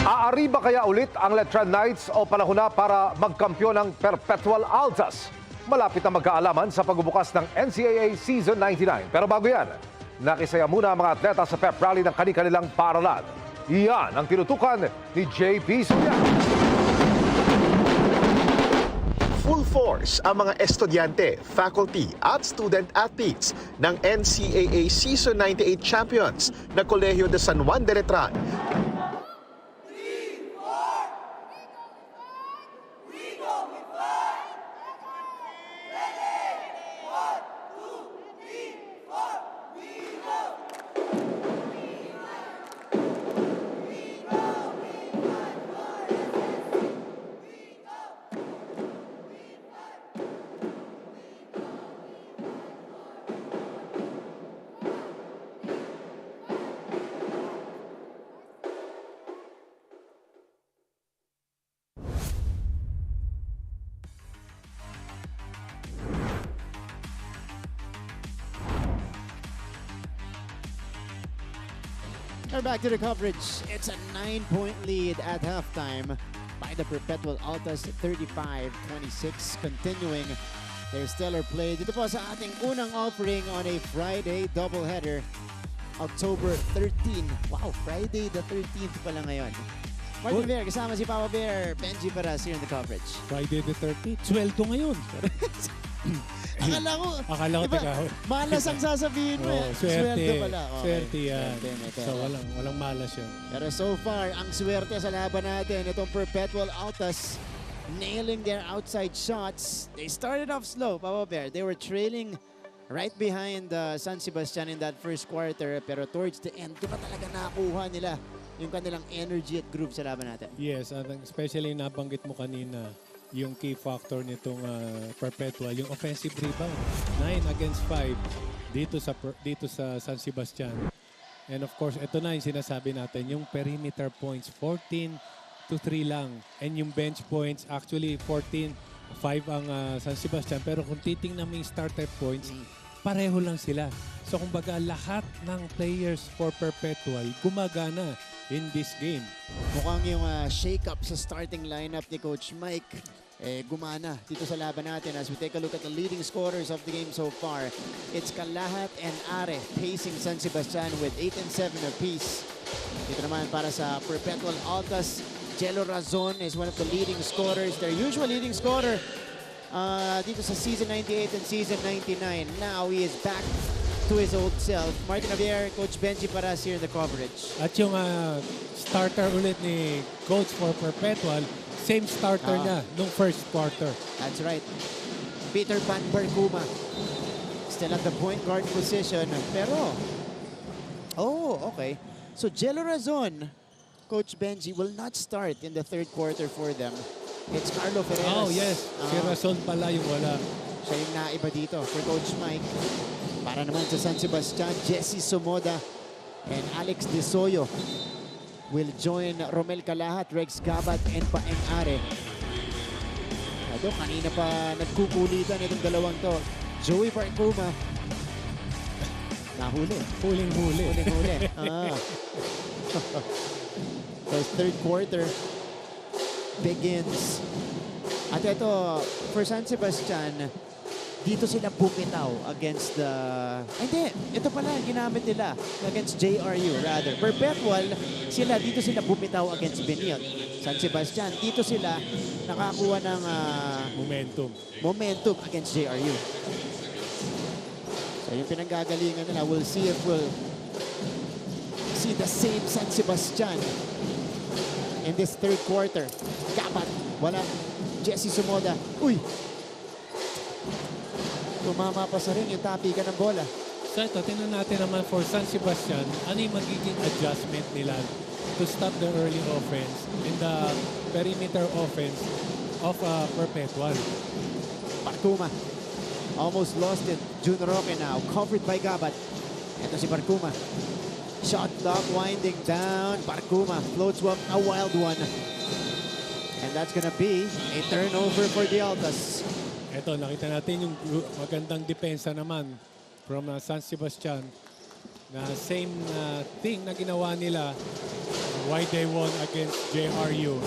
Aari ba kaya ulit ang Letran Knights o panahon na para magkampyon ng Perpetual Altas? Malapit na magkaalaman sa pagbubukas ng NCAA Season 99. Pero bago yan, nakisaya muna ang mga atleta sa pep rally ng kanilang paaralan. Iyan ang tinutukan ni JP Surya. Full force ang mga estudyante, faculty at student athletes ng NCAA Season 98 champions na Kolehiyo de San Juan de Letran. We're back to the coverage. It's a 9-point lead at halftime by the Perpetual Altas, 35-26, continuing their stellar play. Dito po sa ating unang offering on a Friday doubleheader, October 13. Wow, Friday the 13th pala ngayon. Martin Bear, kasama si Papa Bear, Benji Paras here in the coverage. Friday the 13th, 12 ngayon. Akala ko, diba, malas ang sasabihin mo. Swerte pala. Okay. Swerte yan. So walang malas yun. Pero so far, ang swerte sa laban natin, itong Perpetual Altas, nailing their outside shots. They started off slow, Papa Bear. They were trailing right behind San Sebastian in that first quarter. Pero towards the end, doon na talaga nakuha nila yung kanilang energy at groove sa laban natin. Yes, especially nabanggit mo kanina, yung key factor nitong Perpetual, yung offensive rebound. 9 against 5 dito sa San Sebastian. And of course, ito na yung sinasabi natin, yung perimeter points, 14-3 lang. And yung bench points, actually 14-5 ang San Sebastian. Pero kung titingnan mo yung starter points, pareho lang sila. So kumbaga, lahat ng players for Perpetual gumagana in this game. Mukhang yung shake-up sa starting lineup ni Coach Mike gumana dito sa laban natin as we take a look at the leading scorers of the game so far. It's Kalahat and Are pacing San Sebastian with 8 and 7 apiece. Dito naman para sa Perpetual Altas, Jello Razon is one of the leading scorers. Their usual leading scorer dito sa Season 98 and Season 99. Now he is back to his old self. Martin Javier, Coach Benji Paras here in the coverage. At yung starter ulit ni Coach for Perpetual, same starter niya nung first quarter. That's right. Peter Van Barcuma still at the point guard position. Pero, okay. So Jello Razon, Coach Benji, will not start in the third quarter for them. It's Carlo Ferreras. Oh yes, si Razon pala yung wala. Siya yung naiba dito for Coach Mike. Para naman sa San Sebastian, Jesse Somoda and Alex De Soyo will join Romel Kalahat, Rex Gabat, and Paeng Are. Kanina pa nagkukulitan itong dalawang to. Joey Barcuma. Nahuli. Huling-huli. So third quarter begins. At ito, for San Sebastian, dito sila bumitaw against the... Hindi, ito pala, ginamit nila against JRU, rather. Perpetual, dito sila bumitaw against Benil. San Sebastian, dito sila nakakuha ng... Momentum against JRU. So yung pinanggagalingan nila, we'll see if we'll see the same San Sebastian in this third quarter. Kapat, wala. Jesse Sumoda. Uy! Tumama pa sa rin yung tapikan ng bola. So ito, tingnan natin naman for San Sebastian, ano yung magiging adjustment nila to stop the early offense and the perimeter offense of Perpetual. Barcuma. Almost lost it. Jun Roque now. Covered by Gabat. Ito si Barcuma. Shot clock winding down. Barcuma floats up a wild one. And that's gonna be a turnover for the Altas. Ito, nakita natin yung magandang depensa naman from San Sebastian. Na same thing na ginawa nila why they won against JRU.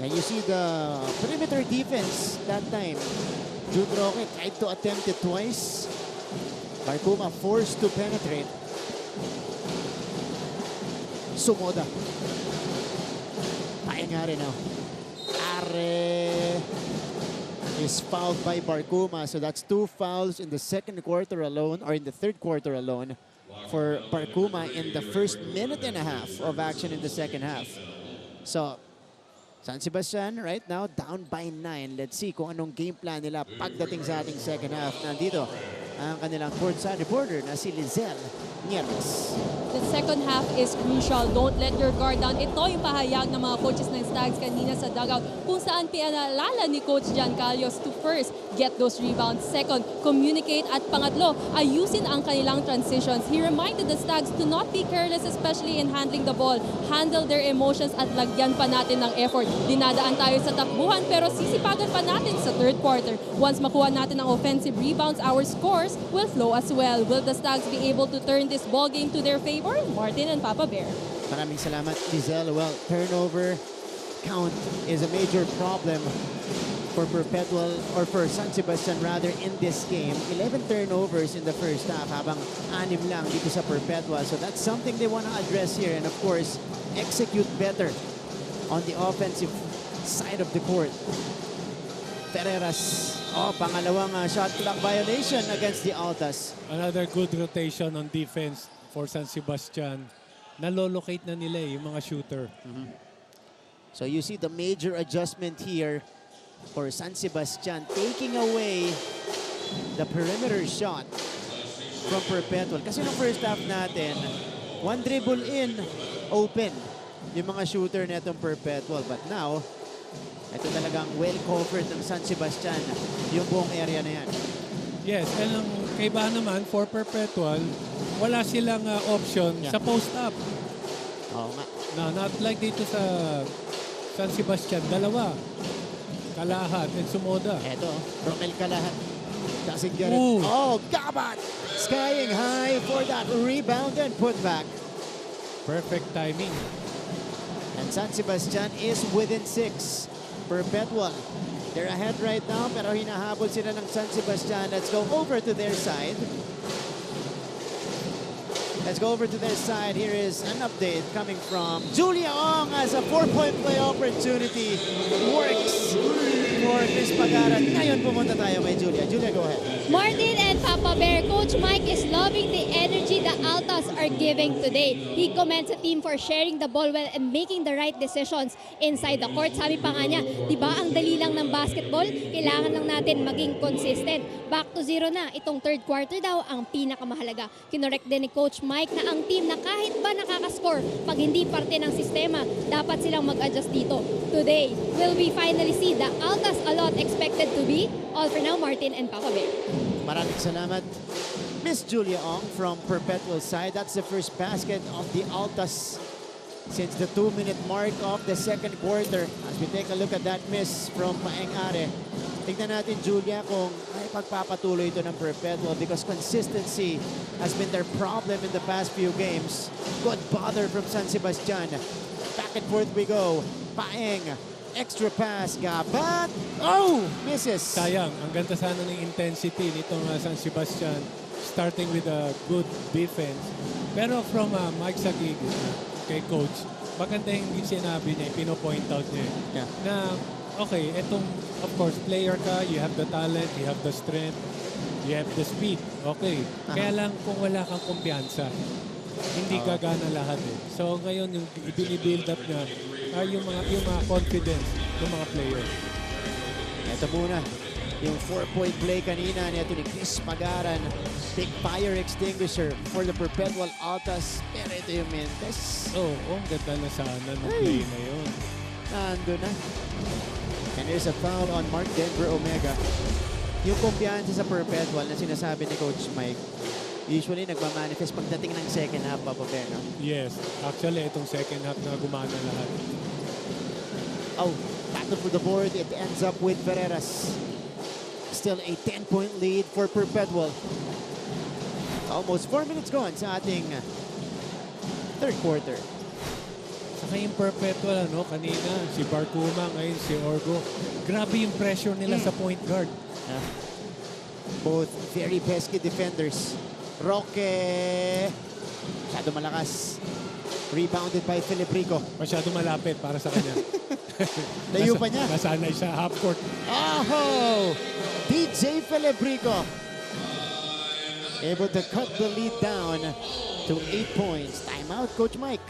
And you see the perimeter defense that time. Jun Roque tried to attempt it twice. Barcuma forced to penetrate. Sumoda. Paingare now. Are is fouled by Barcuma. So that's 2 fouls in the second quarter alone, or in the third quarter alone, for Barcuma in the first minute and a half of action in the second half. So, San Sebastian right now down by 9. Let's see kung anong game plan nila pagdating sa ating second half. Nandito ang kanilang courtside reporter na si Lizelle Nieves. The second half is crucial. Don't let your guard down. Ito yung pahayag ng mga coaches ng Stags kanina sa dugout kung saan pinaalala ni Coach Jan Calios to first get those rebounds. Second, communicate. At pangatlo, ayusin ang kanilang transitions. He reminded the Stags to not be careless, especially in handling the ball. Handle their emotions at lagyan pa natin ng effort. Dinadaan tayo sa takbuhan pero sisipagan pa natin sa third quarter. Once makuha natin ang offensive rebounds, our scores will flow as well. Will the Stags be able to turn this ball game to their favor? Martin and Papa Bear. Maraming salamat, Lizelle. Well, turnover count is a major problem for Perpetual, or for San Sebastian rather, in this game. 11 turnovers in the first half, habang 6 lang dito sa Perpetual. So that's something they want to address here, and of course, execute better on the offensive side of the court. Ferreras, pangalawang shot clock violation against the Altas. Another good rotation on defense for San Sebastian. Nalolocate na nila yung mga shooter. So you see the major adjustment here for San Sebastian, taking away the perimeter shot from Perpetual. Kasi no first half natin, one dribble in, open yung mga shooter netong Perpetual. But now, ito talagang well-covered ng San Sebastian yung buong area na yan. Yes, and ang kaibahan naman for Perpetual, wala silang option sa post-up. Oo nga. Not like dito sa San Sebastian, dalawa. Kalahat and Sumoda. Eto, Romel Kalahat. Doesn't get it. Oh, Gabat! Skying high for that rebound and put back. Perfect timing. And San Sebastian is within 6. Perpetual. They're ahead right now, pero hinahabol sila ng San Sebastian. Let's go over to their side. Let's go over to their side. Here is an update coming from Julia Ong as a 4-point play opportunity works for Chris Pagaran. Ngayon pumunta tayo kay Julia. Julia, go ahead. Martin and Papa Bear, Coach Mike is loving the energy the Altas are giving today. He commends the team for sharing the ball well and making the right decisions inside the court. Sabi pa nga niya, di ba ang dali lang ng basketball? Kailangan lang natin maging consistent. Back to 0 na. Itong third quarter daw ang pinakamahalaga. Kinorek din ni Coach Mike na ang team na kahit ba nakakascore, pag hindi parte ng sistema, dapat silang mag-adjust dito. Today, will we finally see the Altas a lot expected to be? All for now, Martin and Papa Bear. Maraming salamat, Miss Julia Ong from Perpetual side. That's the first basket of the Altas since the 2-minute mark of the second quarter. As we take a look at that miss from Paengare, tignan natin, Julia, kung ay pagpapatuloy ito ng Perpetual because consistency has been their problem in the past few games. Good bother from San Sebastian. Back and forth we go. Paeng extra pass, Gabat. Oh, misses. Sayang, ang ganda sana ng intensity nitong San Sebastian, starting with a good defense. Pero from Mike Sagig, kay coach, maganda yung sinabi niya, pino-point out niya, na okay, etong, of course, player ka, you have the talent, you have the strength, you have the speed. Okay. Kaya lang kung wala kang kumpiyansa, hindi gagana lahat eh. So ngayon, yung ibinibuild up niya, yung mga confidence ng mga player. Ito muna, yung 4-point play kanina nito ni Chris Pagaran. Big fire extinguisher for the Perpetual Altas. Pero ito yung Mentes. Ang ganda na sana ng play na yun. Nando na. And there's a foul on Mark Denver Omega. Yung kumpiyansa sa Perpetual na sinasabi ni Coach Mike, usually nagmamanifest pagdating ng second half, Papa Bear, no? Yes. Actually, itong second half na gumana lahat. Oh, battle for the board. It ends up with Ferreras. Still a 10-point lead for Perpetual. Almost 4 minutes gone sa ating third quarter. Saka yung Perpetual, kanina, si Barcuma, ngayon si Orgo. Grabe yung pressure nila sa point guard. Both very pesky defenders. Roque. Masyado malakas. Rebounded by Philip Rico. Masyado malapit para sa kanya. Layo pa niya. Nasanay siya half court. Oh! DJ Philip Rico. Able to cut the lead down to 8 points. Timeout, Coach Mike.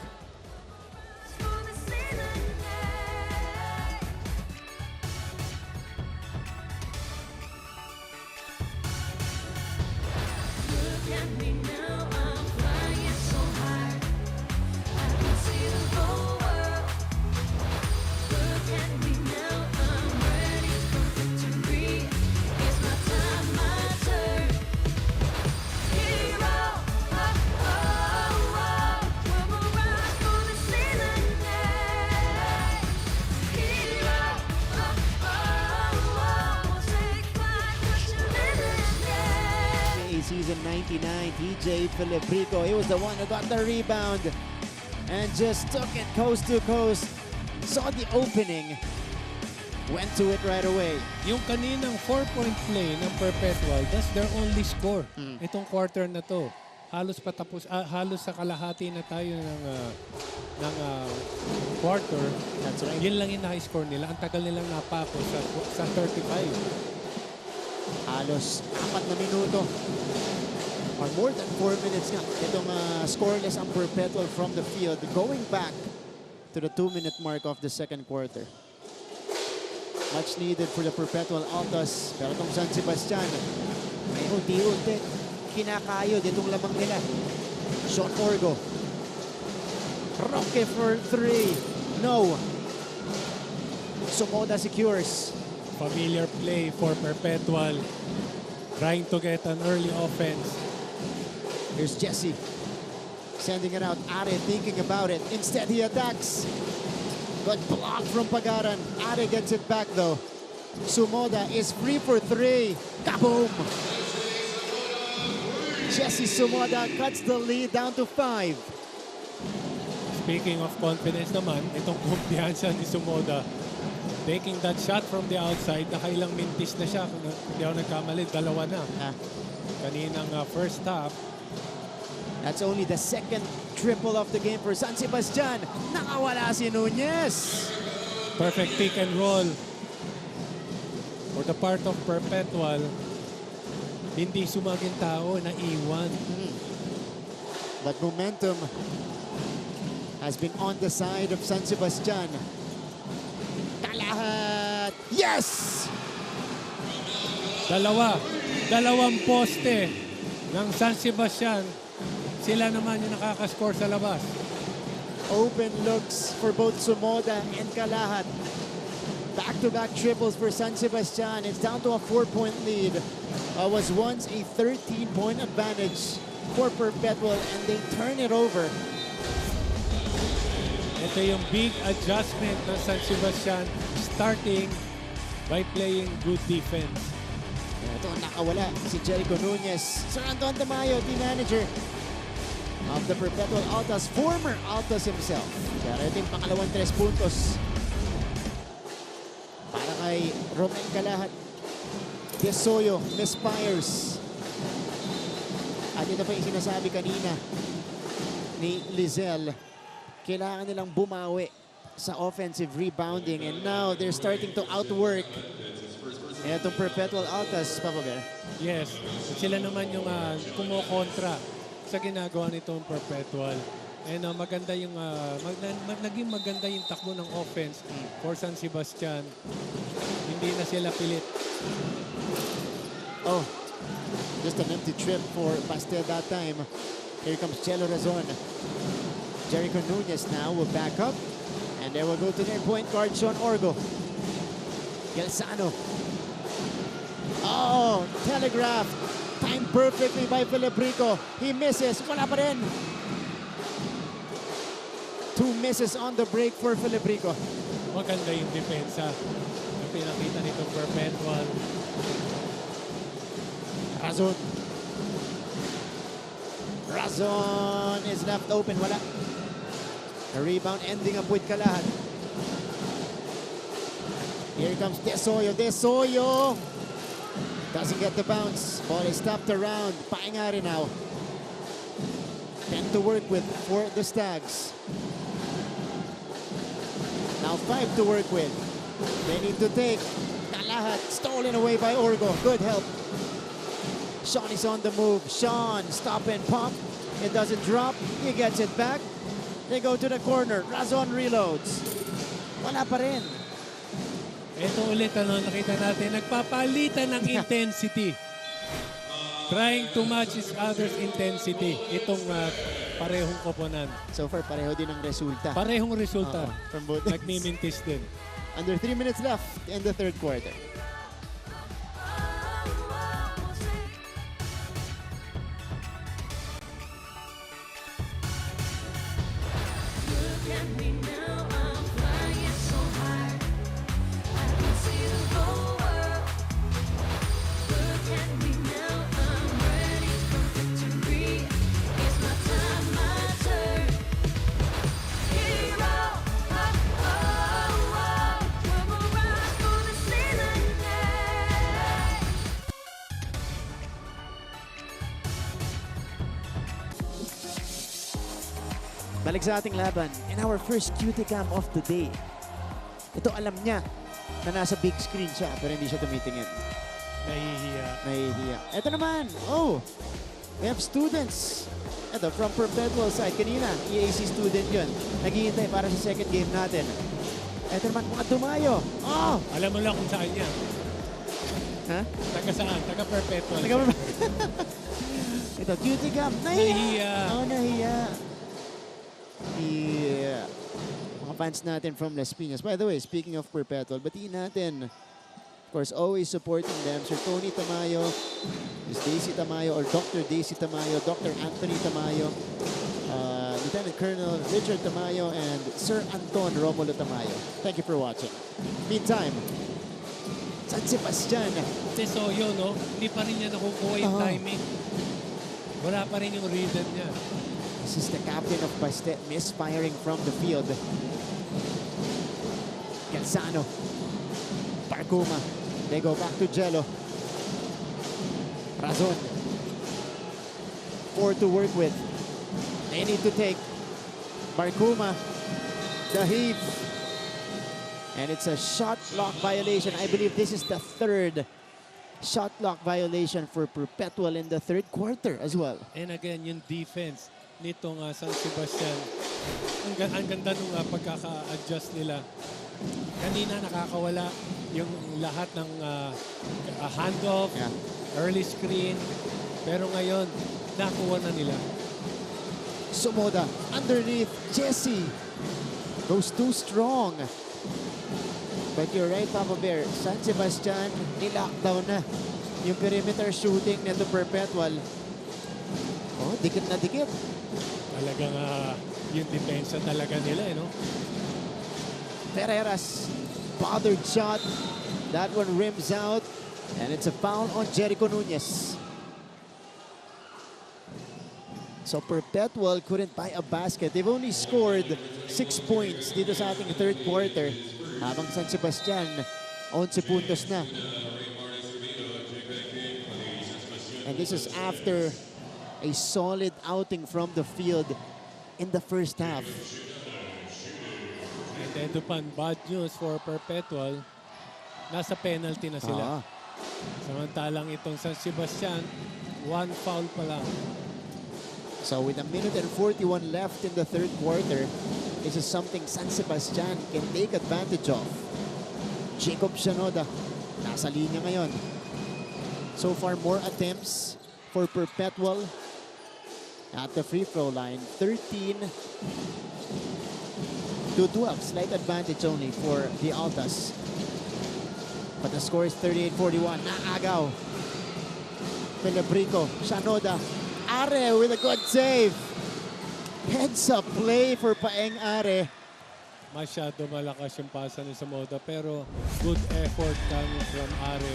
Season 99, DJ Philip Rico. He was the one who got the rebound and just took it coast to coast. Saw the opening. Went to it right away. Yung kaninang 4-point play ng Perpetual, that's their only score. Itong quarter na to. Halos patapos, halos sa kalahati na tayo ng quarter. That's right. Yun lang yung naka-score nila. Ang tagal nilang napako sa 35. Halos 4 na minuto. Or more than 4 minutes nga. Itong scoreless ang Perpetual from the field. Going back to the 2-minute mark of the second quarter. Much needed for the Perpetual Altas. Pero itong San Sebastian, may unti-unti kinakayod itong lamang nila. Sean Orgo. Roque for 3. No. Sumoda secures. Familiar play for Perpetual. Trying to get an early offense. Here's Jesse. Sending it out. Are thinking about it. Instead, he attacks. But blocked from Pagaran. Are gets it back, though. Sumoda is free for 3. Kaboom! Jesse Sumoda cuts the lead down to 5. Speaking of confidence naman, itong kumpiyansa ni Sumoda. Taking that shot from the outside, nakailang mintis na siya. Kung hindi ako nagkamali, 2 na. Kaninang first half. That's only the second triple of the game for San Sebastian. Nakawala si Nunez. Perfect pick and roll. For the part of Perpetual, hindi sumaging tao, naiwan. But momentum has been on the side of San Sebastian. Kalahat! Yes! Dalawang poste ng San Sebastian. Sila naman yung nakaka-score sa labas. Open looks for both Sumoda and Kalahat. Back-to-back triples for San Sebastian. It's down to a 4-point lead. Was once a 13-point advantage for Perpetual, and they turn it over. Ito yung big adjustment ng San Sebastian, starting by playing good defense. Ito nakawala si Jericho Nunez. Sir Anton Tamayo, team manager of the Perpetual Altas, former Altas himself. Kaya ito yung pangalawang 3 puntos Romel Kalahat. Desoyo misfires. At ito pa yung sinasabi kanina ni Lizelle. Kailangan nilang bumawi sa offensive rebounding. And now they're starting to outwork itong Perpetual Altas, Papa Bear. Yes, sila naman yung kumokontra sa ginagawa nitong Perpetual. And maganda yung, naging maganda yung takbo ng offense for San Sebastian. Hindi na sila pilit. Oh, just an empty trip for Pastel that time. Here comes Chelo Razon. Jericho Nunez now will back up. And there will go to their point guard, Sean Orgo. Gelsano. Oh, telegraphed. Timed perfectly by Filibrico. He misses. Wala pa rin. 2 misses on the break for Filibrico. Maganda yung depensa na pinakita nito Perpetual. Razon. Razon is left open. Wala. A rebound ending up with Kalahat. Here comes Desoyo. Desoyo doesn't get the bounce. Ball is stopped around. Painga rin now. 10 to work with for the Stags. Now 5 to work with. They need to take. Kalahat stolen away by Orgo. Good help. Sean is on the move. Sean, stop and pop. It doesn't drop. He gets it back. They go to the corner. Razon reloads. Wala pa rin. Ito ulit, nakita natin, nagpapalitan ng intensity. Trying to match each other's intensity. Itong parehong koponan. So far, pareho din ang resulta. Parehong resulta. From both. Nagmimintis din. Under 3 minutes left in the third quarter. Balik sa ating laban. In our first cutie cam of the day. Ito alam niya na nasa big screen siya pero hindi siya tumitingin. Nahihiya. Nahihiya. Ito naman. Oh, we have students. Ito, from Perpetual side. Kanina, EAC student yun. Naghihintay para sa second game natin. Ito naman, mga Dumayo. Oh! Alam mo lang kung saan niya. Ha? Taga saan? Taga Perpetual. Ito, cutie cam. Nahihiya. Oh, nahihiya. Yeah. Mga fans natin from Las Piñas. By the way, speaking of Perpetual, batiin natin. Of course, always supporting them. Sir Tony Tamayo, Ms. Daisy Tamayo, or Dr. Daisy Tamayo, Dr. Anthony Tamayo, Lieutenant Colonel Richard Tamayo, and Sir Anton Romulo Tamayo. Thank you for watching. Meantime, San Sebastian. Tesoyo, no? Hindi pa rin niya nakukuha yung timing. Wala pa rin yung rhythm niya. This is the captain of Bastet misfiring from the field. Gelsano. Parcuma. They go back to Jello. Razon. 4 to work with. They need to take. Parcuma. The heave. And it's a shot clock violation. I believe this is the third shot clock violation for Perpetual in the third quarter as well. And again, yung defense nitong San Sebastian, ang ganda nung pagkaka-adjust nila. Kanina nakakawala yung lahat ng handoff, early screen, pero ngayon nakuha na nila. Sumoda underneath. Jesse goes too strong. But you're right, Papa Bear. San Sebastian, nilockdown na yung perimeter shooting nito Perpetual. Oh, dikit na dikit. Talagang yung depensa talaga nila, no? Ferreras, bothered shot. That one rims out. And it's a foul on Jericho Nunez. So Perpetual couldn't buy a basket. They've only scored 6 points dito sa ating third quarter. Habang San Sebastian 11 puntos na. And this is after a solid outing from the field in the first half. And ito pa, bad news for Perpetual. Nasa penalty na sila. Samantalang itong San Sebastian, 1 foul pa lang. So with 1:41 left in the third quarter, this is something San Sebastian can take advantage of. Jacob Shanoda, nasa linya ngayon. So far, more attempts for Perpetual at the free throw line. 13-12, slight advantage only for the Altas. But the score is 38-41. Naagaw. Filibrico, Shanoda, Are with a good save. Heads up play for Paeng Are. Masyado malakas yung pasa ni Samoda pero good effort coming from Are.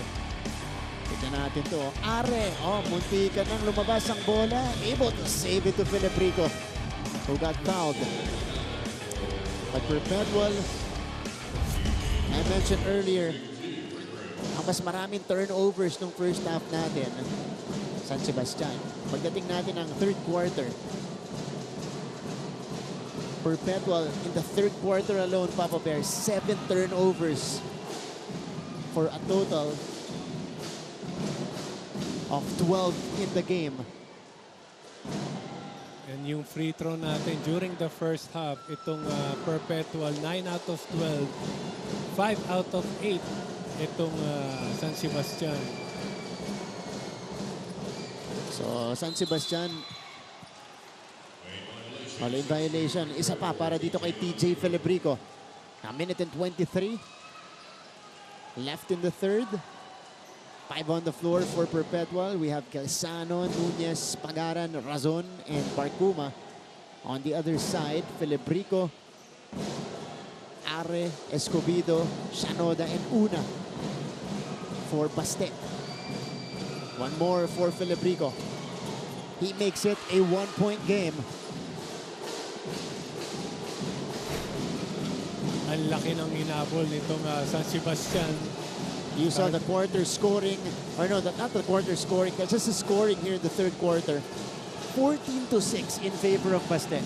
Tignan natin to. Are, munti ka nang lumabas ang bola. Able to save it to Filibrico, who got fouled. But Perpetual, I mentioned earlier, ang mas maraming turnovers nung first half natin, San Sebastian. Pagdating natin ng third quarter, Perpetual in the third quarter alone, Papa Bear, 7 turnovers for a total of 12 in the game. And yung free throw natin during the first half, itong Perpetual, 9 out of 12, 5 out of 8 itong San Sebastian. So, San Sebastian, in violation. Isa pa para dito kay TJ Filibrico. A minute and 23 left in the third. 5 on the floor for Perpetual. We have Calzano, Nunez, Pagaran, Razon, and Barcuma. On the other side, Filibrico, Are, Escobido, Shanoda, and Una for Bastet. One more for Filibrico. He makes it a 1-point game. Ang laki ng hinabol nitong San Sebastian. You saw the quarter scoring, or no, not the quarter scoring, that's just the scoring here in the third quarter. 14-6 in favor of Bastet.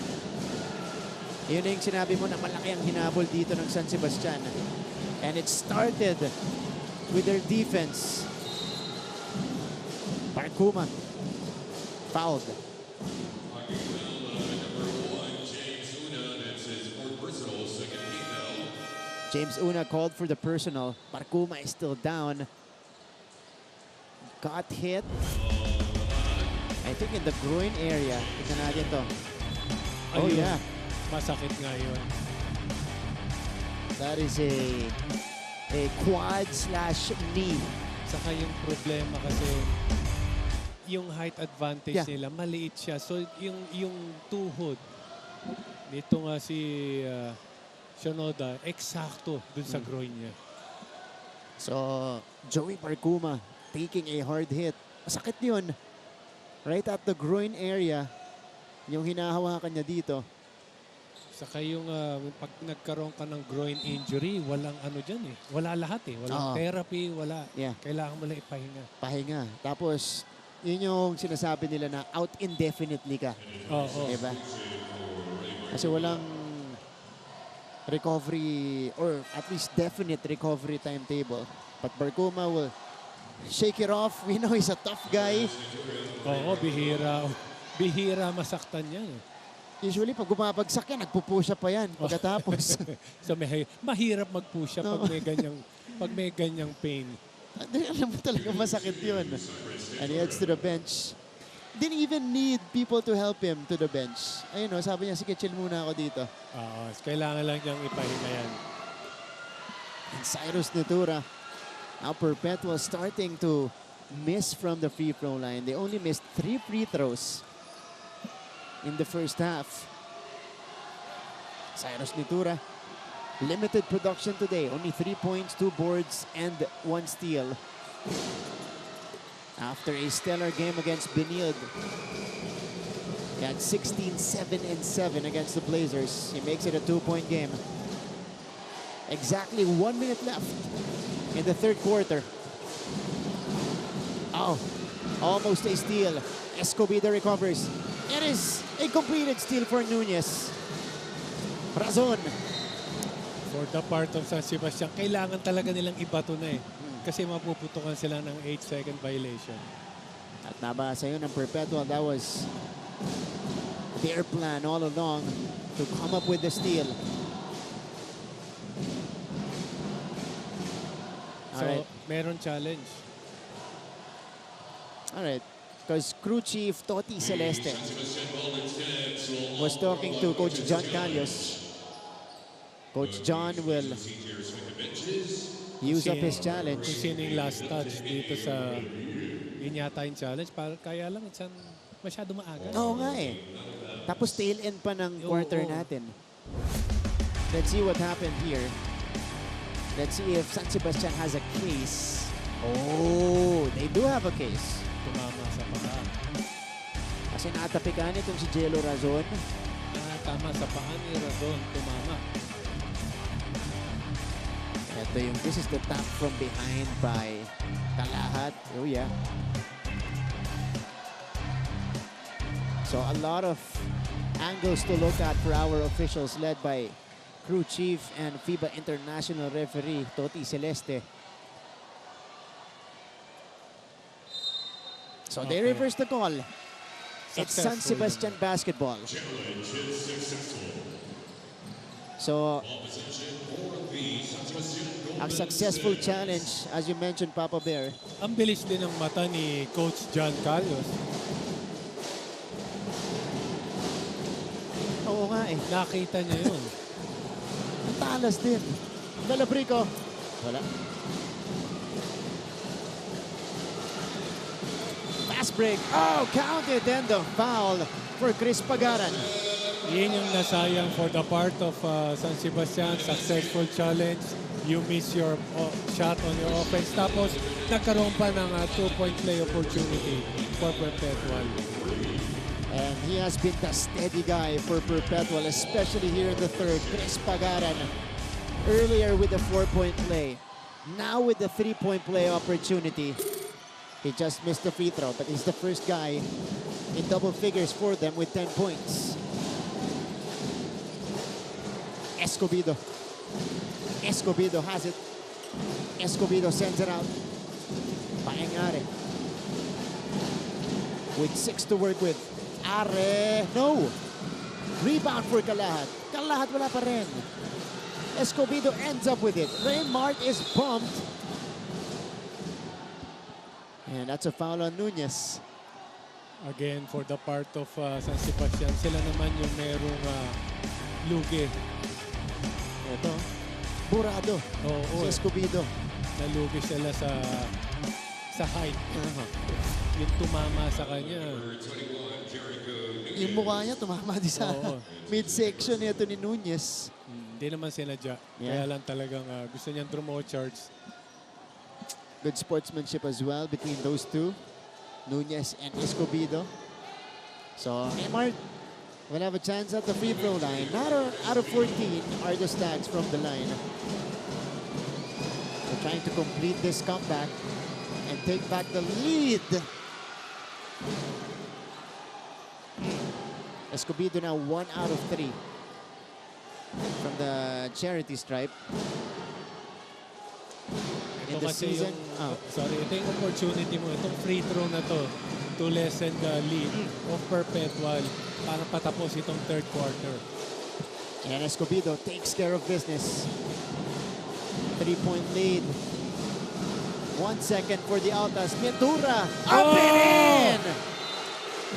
Yun yung sinabi mo na malaki ang hinabol dito ng San Sebastian. And it started with their defense. Barcuma fouled. James Una called for the personal. Barcuma is still down. Got hit. I think in the groin area. Tignan natin to. Oh, ayun, yeah. Masakit nga yun. That is a quad/knee. Saka yung problema kasi yung height advantage nila, maliit siya. So yung tuhod nito nga si Shanoda, eksakto dun sa groin niya. So, Joey Barcuma taking a hard hit. Masakit yun. Right at the groin area, yung hinahawakan niya dito. Saka yung pag nagkaroon ka ng groin injury, walang ano dyan eh. Wala lahat eh. Walang therapy, wala. Kailangan mo lang ipahinga. Pahinga. Tapos, yun yung sinasabi nila na out indefinitely ka. Diba? Kasi walang recovery or at least definite recovery timetable. But Barcuma will shake it off. We know he's a tough guy. Oo, bihira. Bihira masaktan yan. Usually, pag bumabagsak yan, nagpupush up pa yan pagkatapos. So, mahirap mag-push up pag may ganyang pain. Alam mo talaga masakit yun. And he heads to the bench. Didn't even need people to help him to the bench. Ayun o, sabi niya, sige, chill muna ako dito. Kailangan lang niyang ipahinga yan. And Cyrus Natura, now Perpetual starting to miss from the free throw line. They only missed 3 free throws in the first half. Cyrus Natura, limited production today. Only 3 points, 2 boards, and 1 steal. After a stellar game against Benilde. He had 16, 7, and 7 against the Blazers. He makes it a 2-point game. Exactly 1 minute left in the third quarter. Oh, almost a steal. Escobedo recovers. It is a completed steal for Nunez. Razon. For the part of San Sebastian, kailangan talaga nilang ibato na eh. Kasi mapuputukan sila ng 8-second violation. At nabasa yun ng Perpetual, that was their plan all along to come up with the steal. So, meron challenge. Alright, because crew chief Toti Celeste was talking to Coach John Calios. Coach John will use up his challenge. Kung sino yung last touch dito sa yun yata yung challenge. Kaya lang, masyado maaga. Oo nga eh. Tapos tail end pa ng quarter natin. Let's see what happened here. Let's see if San Sebastian has a case. Oh, they do have a case. Tumama sa paa. Kasi natapikan itong si Jello Razon. Tama sa paa ni Razon. Tumama. Ito yung, this is the tap from behind by Kalahat. Oh yeah. So a lot of angles to look at for our officials led by crew chief and FIBA international referee Toti Celeste. So they reverse the call. It's San Sebastian basketball. So a successful challenge, as you mentioned, Papa Bear. Ang bilis din ng mata ni Coach John Calios. Oo nga eh. Nakita niya yun. Ang talas din. Dalabrico. Wala. Fast break. Oh, counted. Then the foul for Chris Pagaran. Yun yung nasayang for the part of San Sebastian. Successful challenge. You miss your shot on your offense. Tapos, nagkaroon pa ng 2-point play opportunity for Perpetual. And he has been the steady guy for Perpetual, especially here in the third. Chris Pagaran, earlier with the 4-point play. Now with the 3-point play opportunity. He just missed the free throw, but he's the first guy in double figures for them with 10 points. Escobedo. Escobedo has it. Escobedo sends it out. Paengare. With 6 to work with. Are. No. Rebound for Kalahat. Kalahat wala pa rin. Escobedo ends up with it. Raymart is bumped. And that's a foul on Nunez. Again, for the part of San Sebastian, sila naman yung merong lugi. Ito. Burado. Oo. Si Escobedo. Nalugi sila sa height. Yung tumama sa kanya. Yung mukha niya tumama di sa midsection nito ni Nunez. Hindi naman sinadya. Kaya lang talagang gusto niyang draw charge. Good sportsmanship as well between those two, Nunez and Escobedo. So Raymart will have a chance at the free throw line. Out of 14 are the Stags from the line. They're trying to complete this comeback and take back the lead. Escobedo now 1 out of 3 from the charity stripe. In the season, ito yung opportunity mo, itong free throw na to to lessen the lead of Perpetual para patapos itong third quarter. And Escobedo takes care of business. 3-point lead. 1 second for the Altas. Ventura up and in!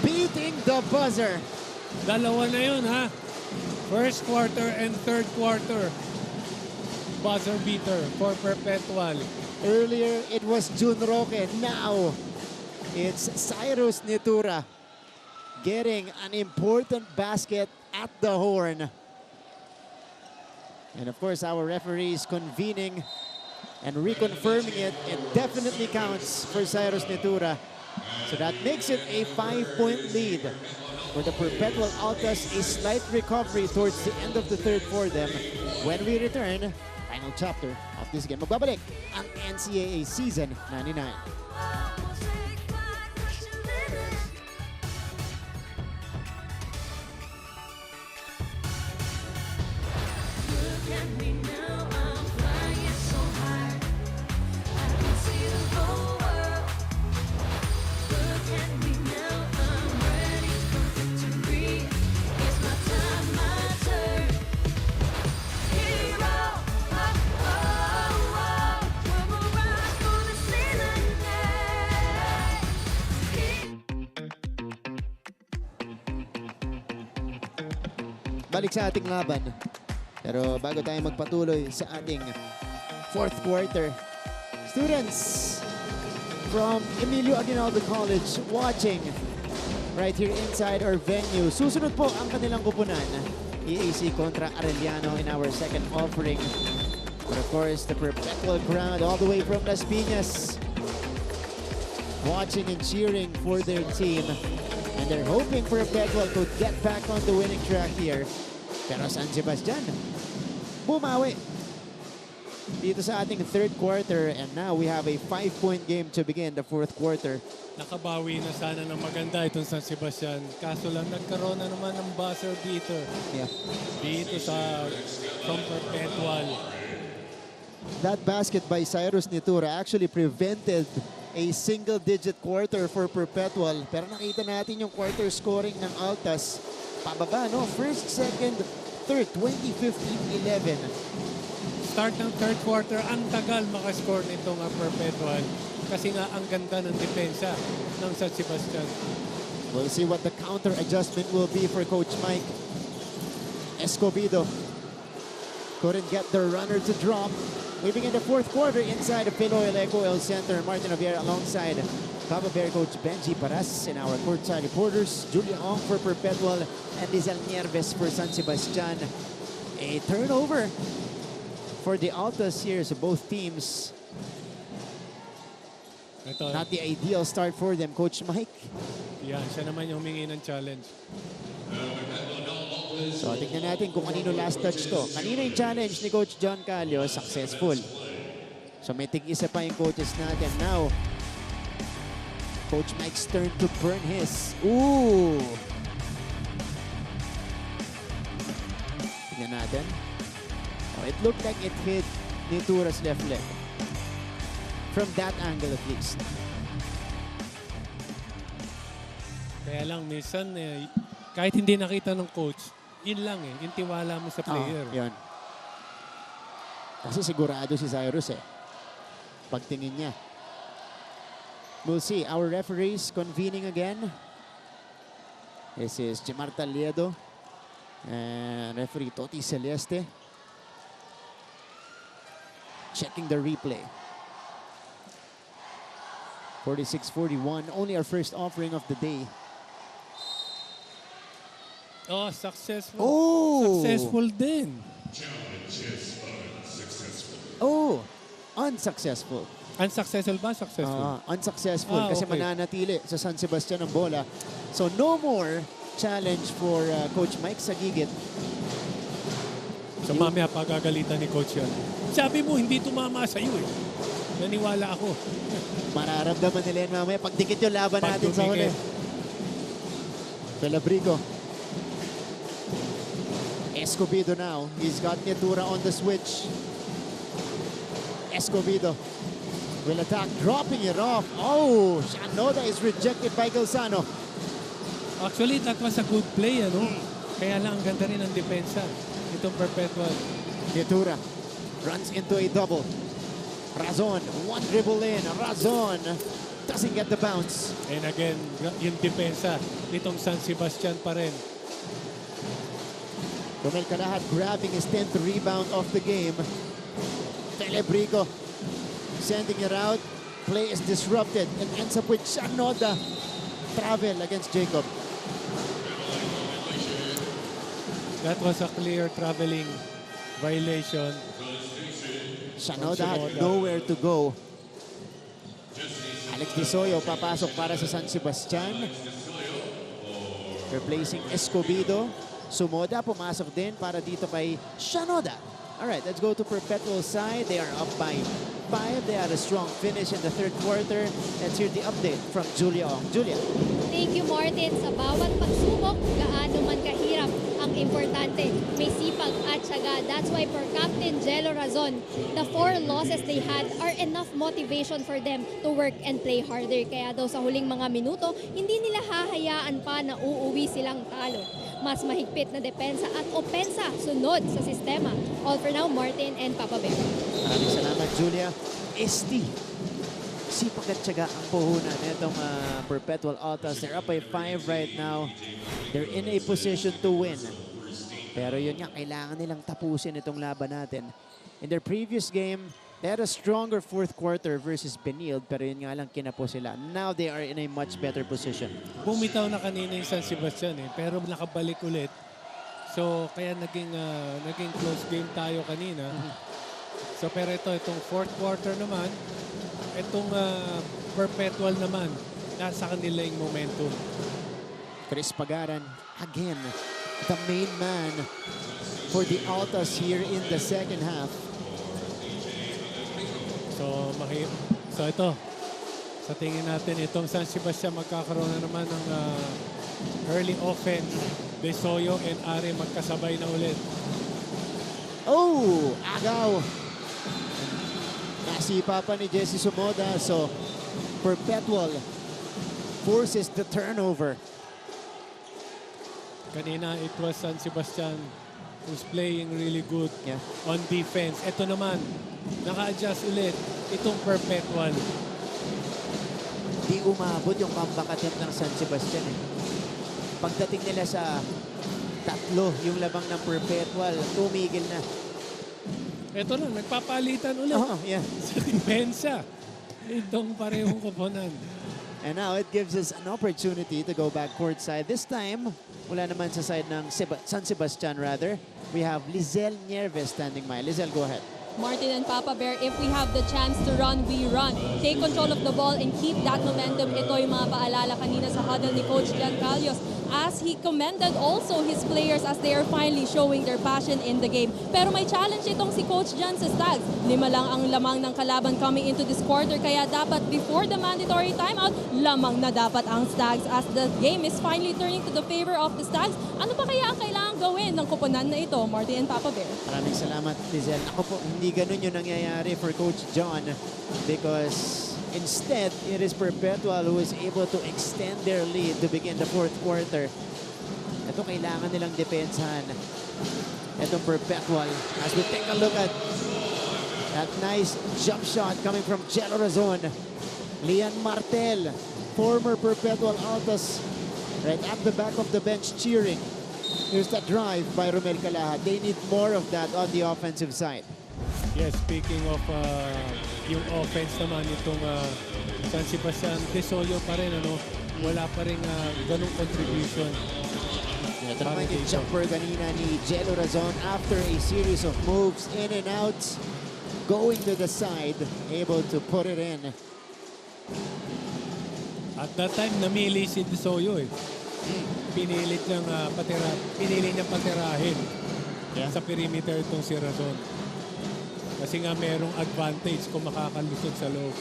Beating the buzzer. Dalawa na yun, ha? First quarter and third quarter. Buzzer beater for Perpetual. Earlier, it was Jun Roque. Now, it's Cyrus Nitura getting an important basket at the horn. And of course, our referees convening and reconfirming it. It definitely counts for Cyrus Nitura. So that makes it a 5-point lead. For the Perpetual Altas, a slight recovery towards the end of the third for them. When we return, final chapter of this game. Magbabalik ang NCAA Season 99. Balik sa ating laban. Pero bago tayo magpatuloy sa ating fourth quarter, students from Emilio Aguinaldo College watching right here inside our venue. Susunod po ang kanilang kupunan. EAC kontra Arellano in our second offering. But of course, the Perpetual crowd all the way from Las Piñas watching and cheering for their team. And they're hoping Perpetual to get back on the winning track here. Pero San Sebastian, bumawi dito sa ating third quarter. And now we have a 5-point game to begin the fourth quarter. Nakabawi na sana ng maganda itong San Sebastian. Kaso lang nagkaroon na naman ng buzzer beater. Yeah. Dito from Perpetual. That basket by Cyrus Nitura actually prevented a single-digit quarter for Perpetual. Pero nakita natin yung quarter scoring ng Altas. Pababa, no? First, second, third, 20-15-11. Start ng third quarter, ang tagal makascore nitong Perpetual. Kasi nga ang ganda ng depensa ng San Sebastian. We'll see what the counter adjustment will be for Coach Mike. Escobedo couldn't get the runner to drop. We begin the fourth quarter inside the Piloy Leco El Center. Martin Javier alongside Papa Bear coach Benji Paras and our courtside reporters. Julia Ong for Perpetual and Lizal Nierves for San Sebastian. A turnover for the Altas here. So both teams, not the ideal start for them. Coach Mike. Yan, siya naman yung humingi ng challenge. So tignan natin kung kanino last touch to. Kanino yung challenge ni Coach John Calio, successful. So may tig-isa pa yung coaches natin. Now, Coach Mike's turn to burn his. Ooh! Tignan natin. Oh, it looked like it hit Nitura's left leg. From that angle at least. Kaya lang, minsan, kahit hindi nakita ng coach, yun lang yung tiwala mo sa player. Yun. Kasi sigurado si Cyrus pagtingin niya. We'll see our referees convening again. This is Jemar Taliedo and referee Toti Celeste. Checking the replay. 46-41, only our first offering of the day. Oh, successful. Oh! Successful din. Oh, unsuccessful. Unsuccessful ba? Successful? Unsuccessful kasi okay. mananatili sa San Sebastian ang bola. So no more challenge for Coach Mike sa gigit. So mamaya pagagalitan ni Coach yan. Sabi mo, hindi tumama sa iyo Naniwala ako. Mararamdaman nila yan mamaya. Pagdikit yung laban natin sa huli. Pelabrico. Escobedo now. He's got Nitura on the switch. Escobedo will attack, dropping it off. Oh, Shanoda is rejected by Galzano. Actually, that was a good play, Kaya lang, ang ganda rin ang depensa. Itong Perpetual. Nitura runs into a double. Razon, one dribble in. Razon doesn't get the bounce. And again, yung depensa nitong San Sebastian pa rin. Romel Carahat grabbing his 10th rebound of the game. Telebrico sending it out. Play is disrupted and ends up with Shanoda. Travel against Jacob. That was a clear traveling violation. Shanoda had nowhere to go. Alex Disoyo papasok para sa San Sebastian. Replacing Escobedo. Sumoda pumasok din para dito kay Shanoda. All right, let's go to Perpetual side. They are up by 5. They had a strong finish in the third quarter. Let's hear the update from Julia Ong. Julia. Thank you, Martin. Sa bawat pagsubok, gaano man kahirap, ang importante, may sipag at syaga. That's why for Captain Jello Razon, the 4 losses they had are enough motivation for them to work and play harder. Kaya daw sa huling mga minuto, hindi nila hahayaan pa na uuwi silang talo. Mas mahigpit na depensa at opensa sunod sa sistema. All for now, Martin and Papa Bear. Maraming salamat, Julia. ST. Sipag at syaga ang puhunan nitong Perpetual Altas. They're up by 5 right now. They're in a position to win. Pero yun nga, kailangan nilang tapusin itong laban natin. In their previous game, they had a stronger fourth quarter versus Benilde, pero yun nga lang kinapo sila. Now they are in a much better position. Bumitaw na kanina yung San Sebastian pero nakabalik ulit. So kaya naging close game tayo kanina. So pero itong fourth quarter naman, itong Perpetual naman, nasa kanila yung momentum. Chris Pagaran, again, the main man for the Altas here in the second half. So ito, sa tingin natin, itong San Sebastian magkakaroon na naman ng early offense. Desoyo and Are magkasabay na ulit. Oh, agaw. Nasipa pa ni Jesse Sumoda. So, Perpetual forces the turnover. Kanina, it was San Sebastian who's playing really good on defense. Ito naman, naka-adjust ulit itong Perpetual. Di umabot yung comeback attempt ng San Sebastian. Pagdating nila sa 3, yung labang ng Perpetual, tumigil na. Ito lang, nagpapalitan ulit sa depensa. Itong parehong koponan. And now it gives us an opportunity to go back courtside. This time, wala naman sa side ng San Sebastian rather. We have Lizelle Nieves standing by. Lizelle, go ahead. Martin and Papa Bear, if we have the chance to run, we run. Take control of the ball and keep that momentum. Ito yung mga paalala kanina sa huddle ni Coach Jan Calios as he commended also his players as they are finally showing their passion in the game. Pero may challenge itong si Coach Jan sa Stags. 5 lang ang lamang ng kalaban coming into this quarter, kaya dapat before the mandatory timeout, lamang na dapat ang Stags as the game is finally turning to the favor of the Stags. Ano pa kaya ang kailangan gawin ng koponan na ito, Martin and Papa Bear? Maraming salamat, Lizelle. Ako po, hindi ganun yung nangyayari for Coach John because instead, it is Perpetual who is able to extend their lead to begin the fourth quarter. Ito kailangan nilang depensahan. Itong Perpetual. As we take a look at that nice jump shot coming from Jello Razon. Lian Martel, former Perpetual Altas, right at the back of the bench cheering. Here's that drive by Romel Calaha. They need more of that on the offensive side. Yes, speaking of yung offense naman, itong San Sebastian, Desoyo pa rin, wala pa rin ganung contribution. Ito naman yung jumper kanina ni Jello Razon after a series of moves in and out, going to the side, able to put it in. At that time, namili si Desoyo Pinilit niyang patirahin sa perimeter itong si Razon. Kasi nga merong advantage kung makakalusot sa loob.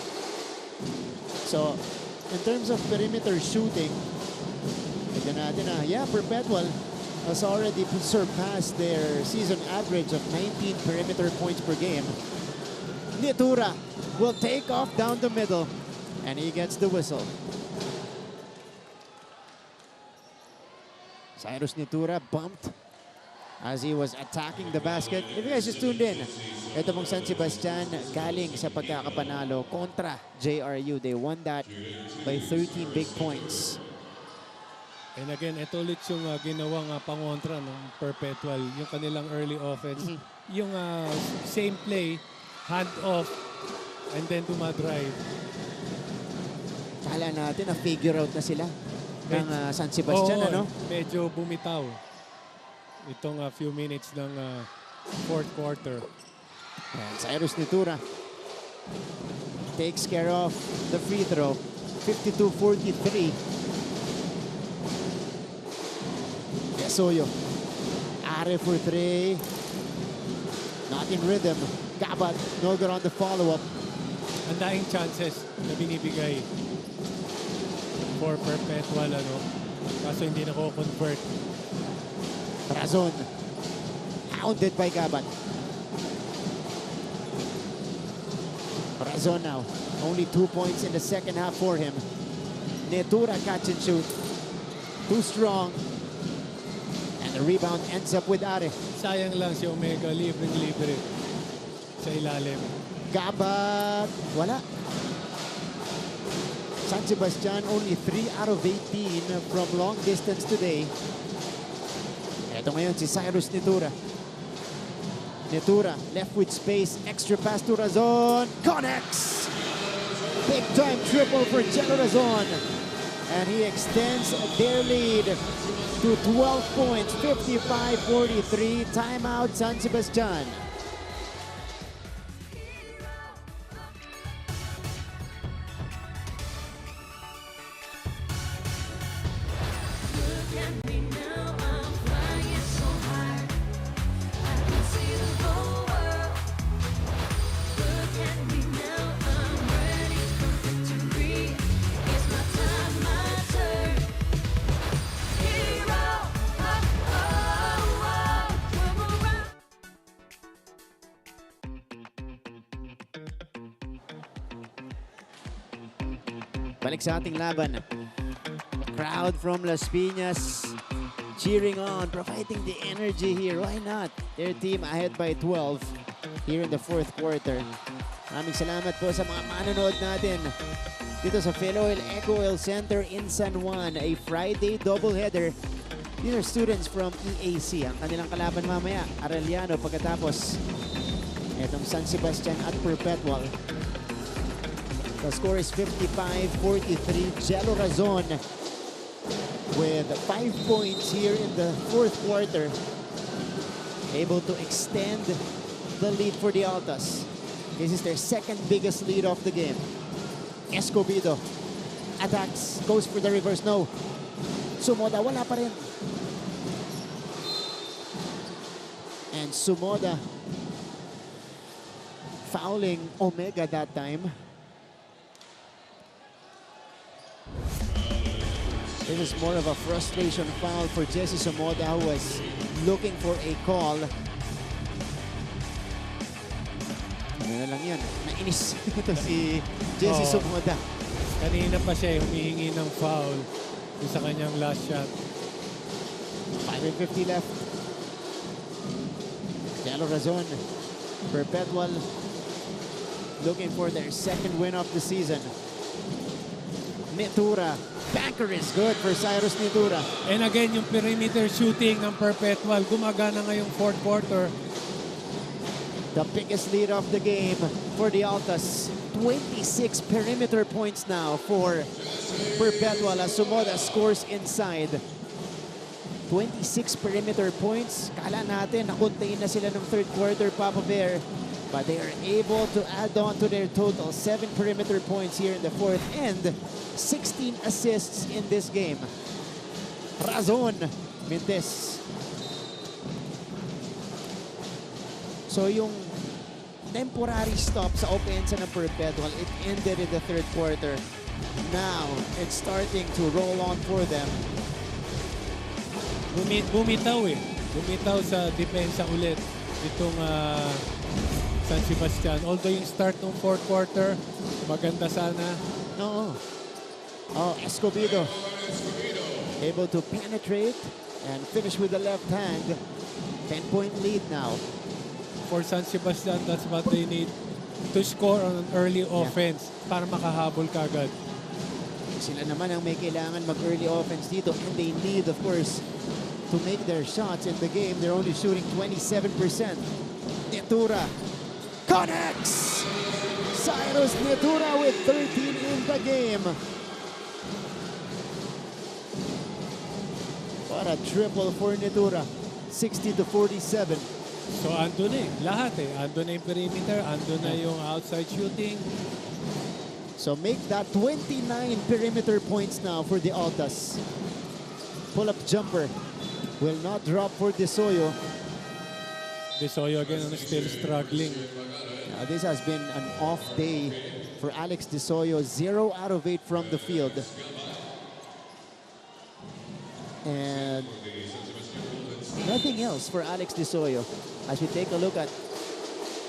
So, in terms of perimeter shooting, tignan natin Perpetual has already surpassed their season average of 19 perimeter points per game. Nitura will take off down the middle, and he gets the whistle. Cyrus Nitura bumped as he was attacking the basket. If you guys just tuned in, ito pong San Sebastian galing sa pagkakapanalo kontra JRU. They won that by 13 big points. And again, ito ulit yung ginawang pangontra ng Perpetual, yung kanilang early offense. Yung same play, hand off, and then dumadrive. Kala natin na figure out na sila ng San Sebastian, medyo bumitaw itong few minutes ng fourth quarter. And Cyrus Nitura takes care of the free throw. 52-43. Desoyo. Are for 3. Not in rhythm. Gabat, no good on the follow-up. Ang daing chances na binibigay for Perpetual, kaso hindi na convert. Razon, hounded by Gabat. Razon now, only 2 points in the second half for him. Netura catch and shoot. Too strong. And the rebound ends up with Are. Sayang lang si Omega, libreng-libre sa ilalim. Gabat, wala. San Sebastian only 3 out of 18 from long distance today. Ito ngayon si Cyrus Netura. Netura left with space, extra pass to Razon. Connects! Big time triple for Jello Razon. And he extends their lead to 12 points, 55-43. Timeout San Sebastian. Balik sa ating laban. Crowd from Las Piñas cheering on, providing the energy here. Why not? Their team ahead by 12 here in the fourth quarter. Maraming salamat po sa mga manonood natin dito sa Philoil Eco Oil Center in San Juan. A Friday doubleheader. These are students from EAC. Ang kanilang kalaban mamaya, Arellano, pagkatapos itong San Sebastian at Perpetual. The score is 55-43. Jello Razon with 5 points here in the fourth quarter. Able to extend the lead for the Altas. This is their second biggest lead of the game. Escobedo attacks, goes for the reverse. No. Sumoda, wala pa rin. And Sumoda fouling Omega that time. This is more of a frustration foul for Jesse Sumoda, who was looking for a call. Ano na lang yun? Nainis ito si Jesse Sumoda. Kanina pa siya humihingi ng foul sa kanyang last shot. 5:50 left. Jello Razon, Perpetual looking for their second win of the season. Netura. Banker is good for Cyrus Netura. And again, yung perimeter shooting ng Perpetual, gumagana ngayong fourth quarter. The biggest lead of the game for the Altas. 26 perimeter points now for Perpetual as Sumoda scores inside. 26 perimeter points. Kala natin na-contain na sila ng third quarter, Papa Bear. But they are able to add on to their total 7 perimeter points here in the fourth and 16 assists in this game. Razon Mintes. So yung temporary stop sa offense ng Perpetual, it ended in the third quarter. Now, it's starting to roll on for them. Bumitaw Bumitaw sa depensa ulit itong San Sebastian. Although yung start ng fourth quarter, maganda sana. No. Oh, Escobedo able to penetrate and finish with the left hand. 10-point lead now. For San Sebastian, that's what they need to score on an early offense para makahabol kagad. Sila naman ang may kailangan mag-early offense dito, and they need, of course, to make their shots in the game. They're only shooting 27%. Netura connects! Cyrus Netura with 13 in the game. What a triple for Netura. 60-47. So ando na lahat Ando na yung perimeter, ando na yung outside shooting. So make that 29 perimeter points now for the Altas. Pull-up jumper will not drop for De Soyo. De Soyo again still struggling. This has been an off day for Alex De Soyo. 0 out of 8 from the field. And nothing else for Alex De Soyo. As we take a look at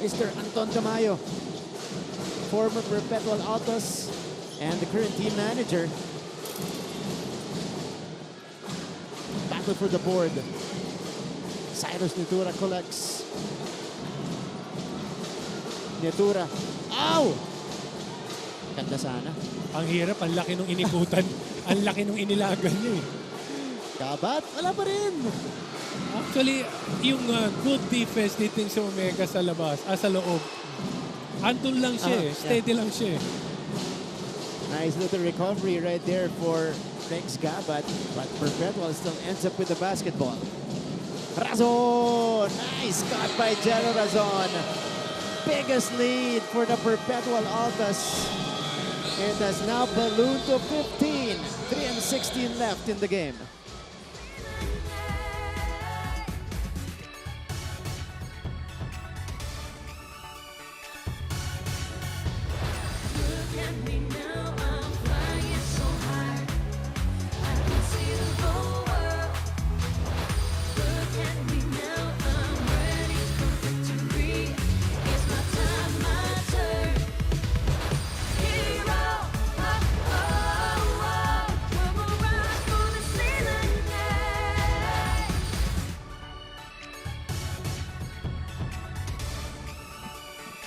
Mr. Anton Tamayo, former Perpetual Altas and the current team manager. Battle for the board. Cyrus Nitura collects. Nitura. Ow! Ganda sana. Ang hirap, ang laki nung inikutan. Ang laki nung inilagan niya eh. Kabat, wala pa rin. Actually, yung good defense dito sa Omega sa labas, sa loob. Andun lang siya eh. Steady lang siya eh. Nice little recovery right there for Rex Gabat. But Perpetual still ends up with the basketball. Razon! Nice cut by Jello Razon. Biggest lead for the Perpetual Altas. It has now ballooned to 15. 3:16 left in the game.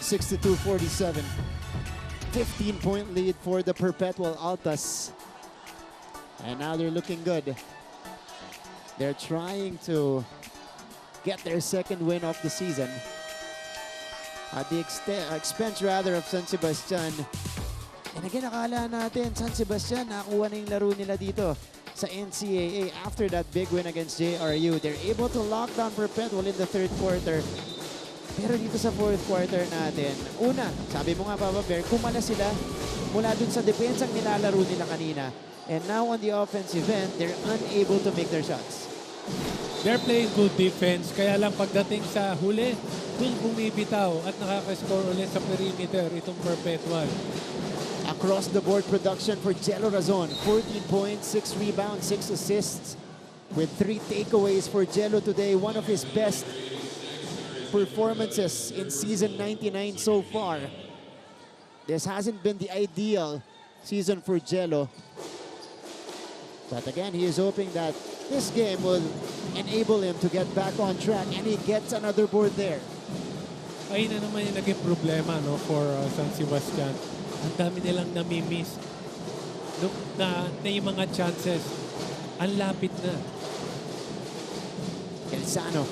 (62-47). 15-point lead for the Perpetual Altas. And now they're looking good. They're trying to get their second win of the season. At the expense rather of San Sebastian. And again, akala natin San Sebastian nakakuha na yung laro nila dito sa NCAA after that big win against JRU. They're able to lock down Perpetual in the third quarter. Pero dito sa fourth quarter natin, una, sabi mo nga Papa Bear, kumala sila mula dun sa depensang nilalaro nila kanina. And now on the offensive end, they're unable to make their shots. They're playing good defense, kaya lang pagdating sa huli, dun bumibitaw at nakaka-score ulit sa perimeter itong Perpetual. Across the board production for Jello Razon. 14 points, 6 rebounds, 6 assists with 3 takeaways for Jello today. One of his best performances in season 99 so far. This hasn't been the ideal season for Jello. But again, he is hoping that this game will enable him to get back on track and he gets another board there. Ayun na naman yung naging problema no, for San Sebastian. Ang dami nilang namimiss. Na yung mga chances, ang lapit na. Elsano.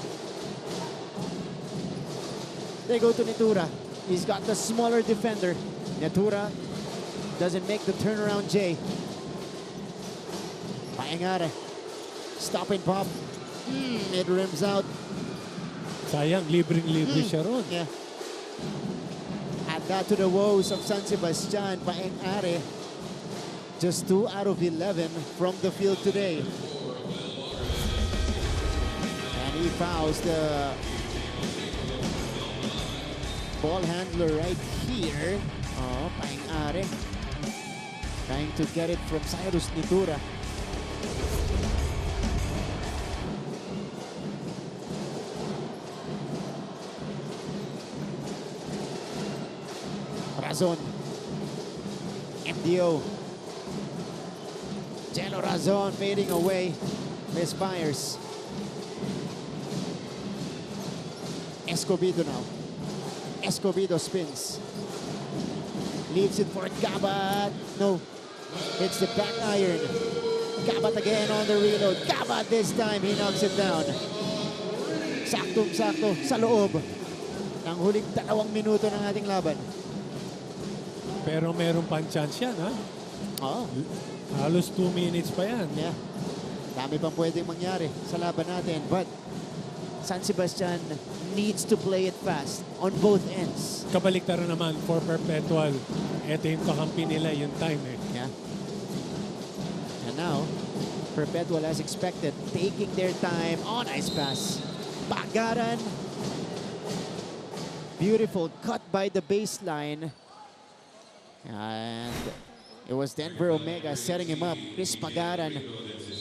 They go to Nitura. He's got the smaller defender. Nitura doesn't make the turnaround J. Paingare. Stop and pop. It rims out. Sayang, libreng-libre siya ron. Yeah. Add that to the woes of San Sebastian. Paingare. Just 2 out of 11 from the field today. And he fouls the ball handler right here. Oh, Paingare. Trying to get it from Cyrus Nitura. Razon. MDO. Jello Razon fading away. Misfires. Escobedo now. Escobedo spins. Leaves it for Gabat. No. It's the back iron. Gabat again on the reload. Gabat this time. He knocks it down. Saktong-sakto sa loob ng huling 2 minuto ng ating laban. Pero meron pang chance yan, ha? Oo. Halos 2 minutes pa yan. Yeah. Dami pang pwedeng mangyari sa laban natin. But San Sebastian needs to play it fast on both ends. Kabaliktaran naman for Perpetual. Ito yung kakampi nila, yung time eh. Yeah. And now, Perpetual as expected, taking their time. Oh, nice pass. Bagaran. Beautiful cut by the baseline. And it was Denver Omega setting him up. Chris Pagaran,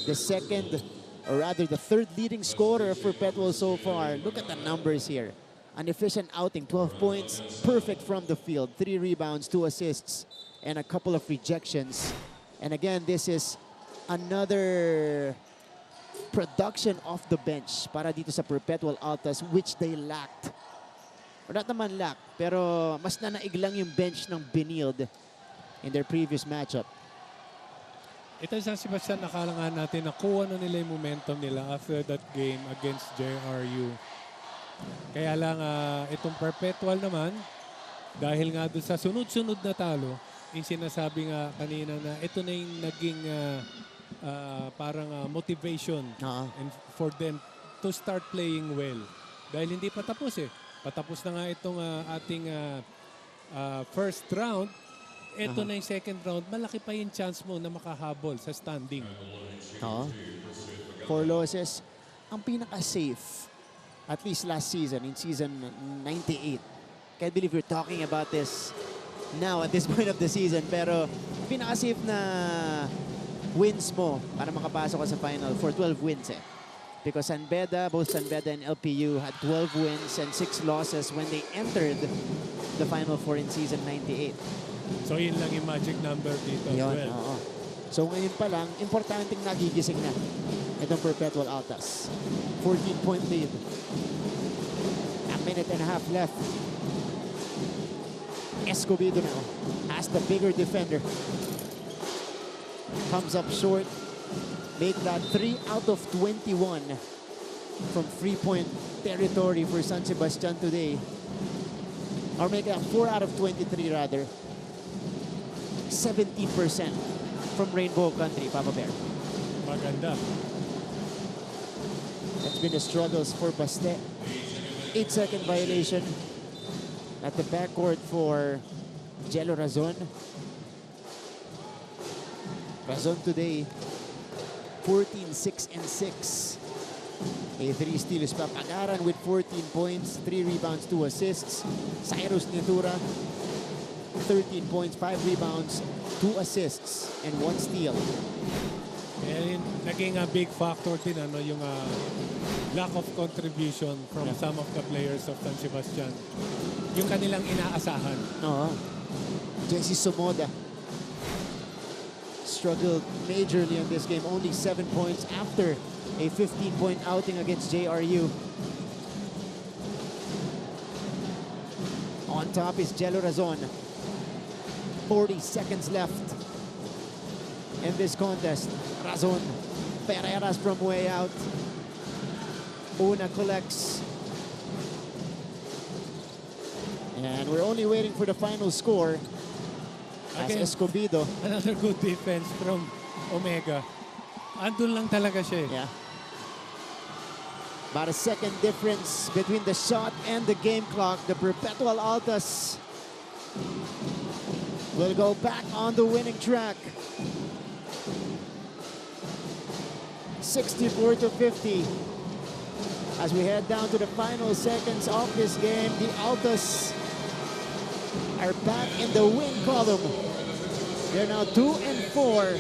the second, or rather the third leading scorer for Perpetual so far. Look at the numbers here. An efficient outing, 12 points, perfect from the field, 3 rebounds, 2 assists, and a couple of rejections. And again, this is another production off the bench para dito sa Perpetual Altas, which they lacked. Or not naman lack, pero mas nanaig lang yung bench ng Benilde in their previous matchup. Ito San Sebastian, nakala nga natin nakuha na nila yung momentum nila after that game against JRU. Kaya lang itong Perpetual naman, dahil nga doon sa sunod-sunod na talo, yung sinasabi nga kanina na ito na yung naging parang motivation and for them to start playing well. Dahil hindi pa tapos eh. Patapos na nga itong ating first round. Ito na yung second round. Malaki pa yung chance mo na makahabol sa standing. 4 losses. Ang pinaka-safe, at least last season, in season 98. Can't believe we're talking about this now at this point of the season. Pero pinaka-safe na wins mo para makapasok ka sa final for 12 wins eh. Because San Beda, both San Beda and LPU had 12 wins and 6 losses when they entered the Final Four in season 98. So yun lang yung magic number dito. Yun, oo. So ngayon pa lang, importanteng nagigising na itong Perpetual Altas. 14-point lead. A minute and a half left. Escobedo now has the bigger defender. Comes up short. Made that 3 out of 21 from 3-point territory for San Sebastian today. Or make that 4 out of 23 rather. 17% from Rainbow Country, Papa Bear. Maganda. That's been the struggles for Baste. 8-second violation at the backcourt for Jello Razon. Razon today 14-6-6. A 3 steals pa. Pagaran with 14 points, 3 rebounds, 2 assists. Cyrus Nitura, 13 points, 5 rebounds, 2 assists, and 1 steal. And naging a big factor din yung lack of contribution from some of the players of San Sebastian. Yung kanilang inaasahan. Jesse Somoda struggled majorly in this game. Only 7 points after a 15-point outing against JRU. On top is Jello Razon. 40 seconds left in this contest. Razon. Pereras from way out. Una collects. And we're only waiting for the final score. Again, Escobedo. Another good defense from Omega. Andun lang talaga siya. Yeah. About a second difference between the shot and the game clock. The Perpetual Altas will go back on the winning track. 64-50. As we head down to the final seconds of this game, the Altas are back in the win column. They're now 2-4.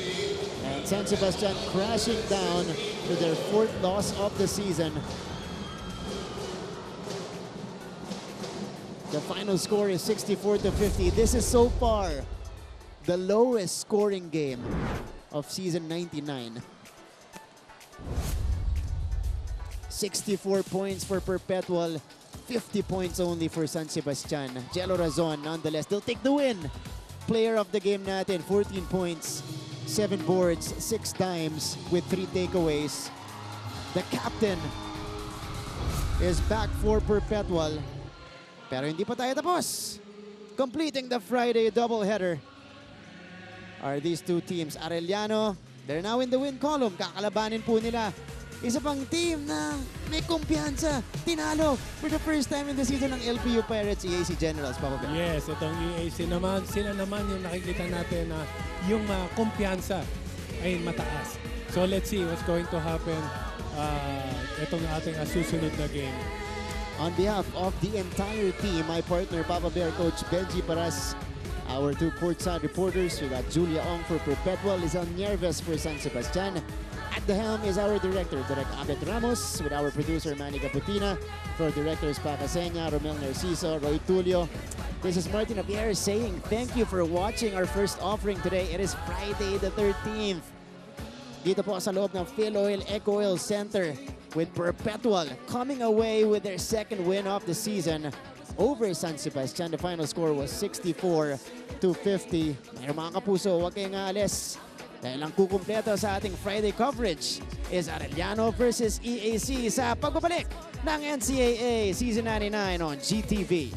And San Sebastian crashing down to their 4th loss of the season. The final score is 64-50. This is so far the lowest scoring game of season 99. 64 points for Perpetual, 50 points only for San Sebastian. Jello Razon, nonetheless, they'll take the win. Player of the game natin, 14 points, 7 boards, 6 dimes with 3 takeaways. The captain is back for Perpetual. Pero hindi pa tayo tapos. Completing the Friday doubleheader are these two teams. Arellano, they're now in the win column. Kakalabanin po nila isa pang team na may kumpiyansa. Tinalo for the first time in the season ng LPU Pirates, EAC Generals, Papa Bear. Yes, itong EAC naman, sila naman yung nakikita natin na yung kumpiyansa ay mataas. So let's see what's going to happen itong ating susunod na game. On behalf of the entire team, my partner, Papa Bear Coach Benji Paras, our two courtside reporters, we got Julia Ong for Perpetual, Lizelle Nieves for San Sebastian. At the helm is our director, Direk Abet Ramos, with our producer, Manny Caputina, for directors Pacasenya, Romel Narciso, Roy Tulio. This is Martin Apier saying thank you for watching our first offering today. It is Friday the 13th. Dito po sa loob ng Philoil Eco Oil Center with Perpetual coming away with their second win of the season over San Sebastian. The final score was 64-50. Mayroon mga kapuso, huwag kayong aalis. Dahil ang kukumpleto sa ating Friday coverage is Arellano versus EAC sa pagbabalik ng NCAA Season 99 on GTV.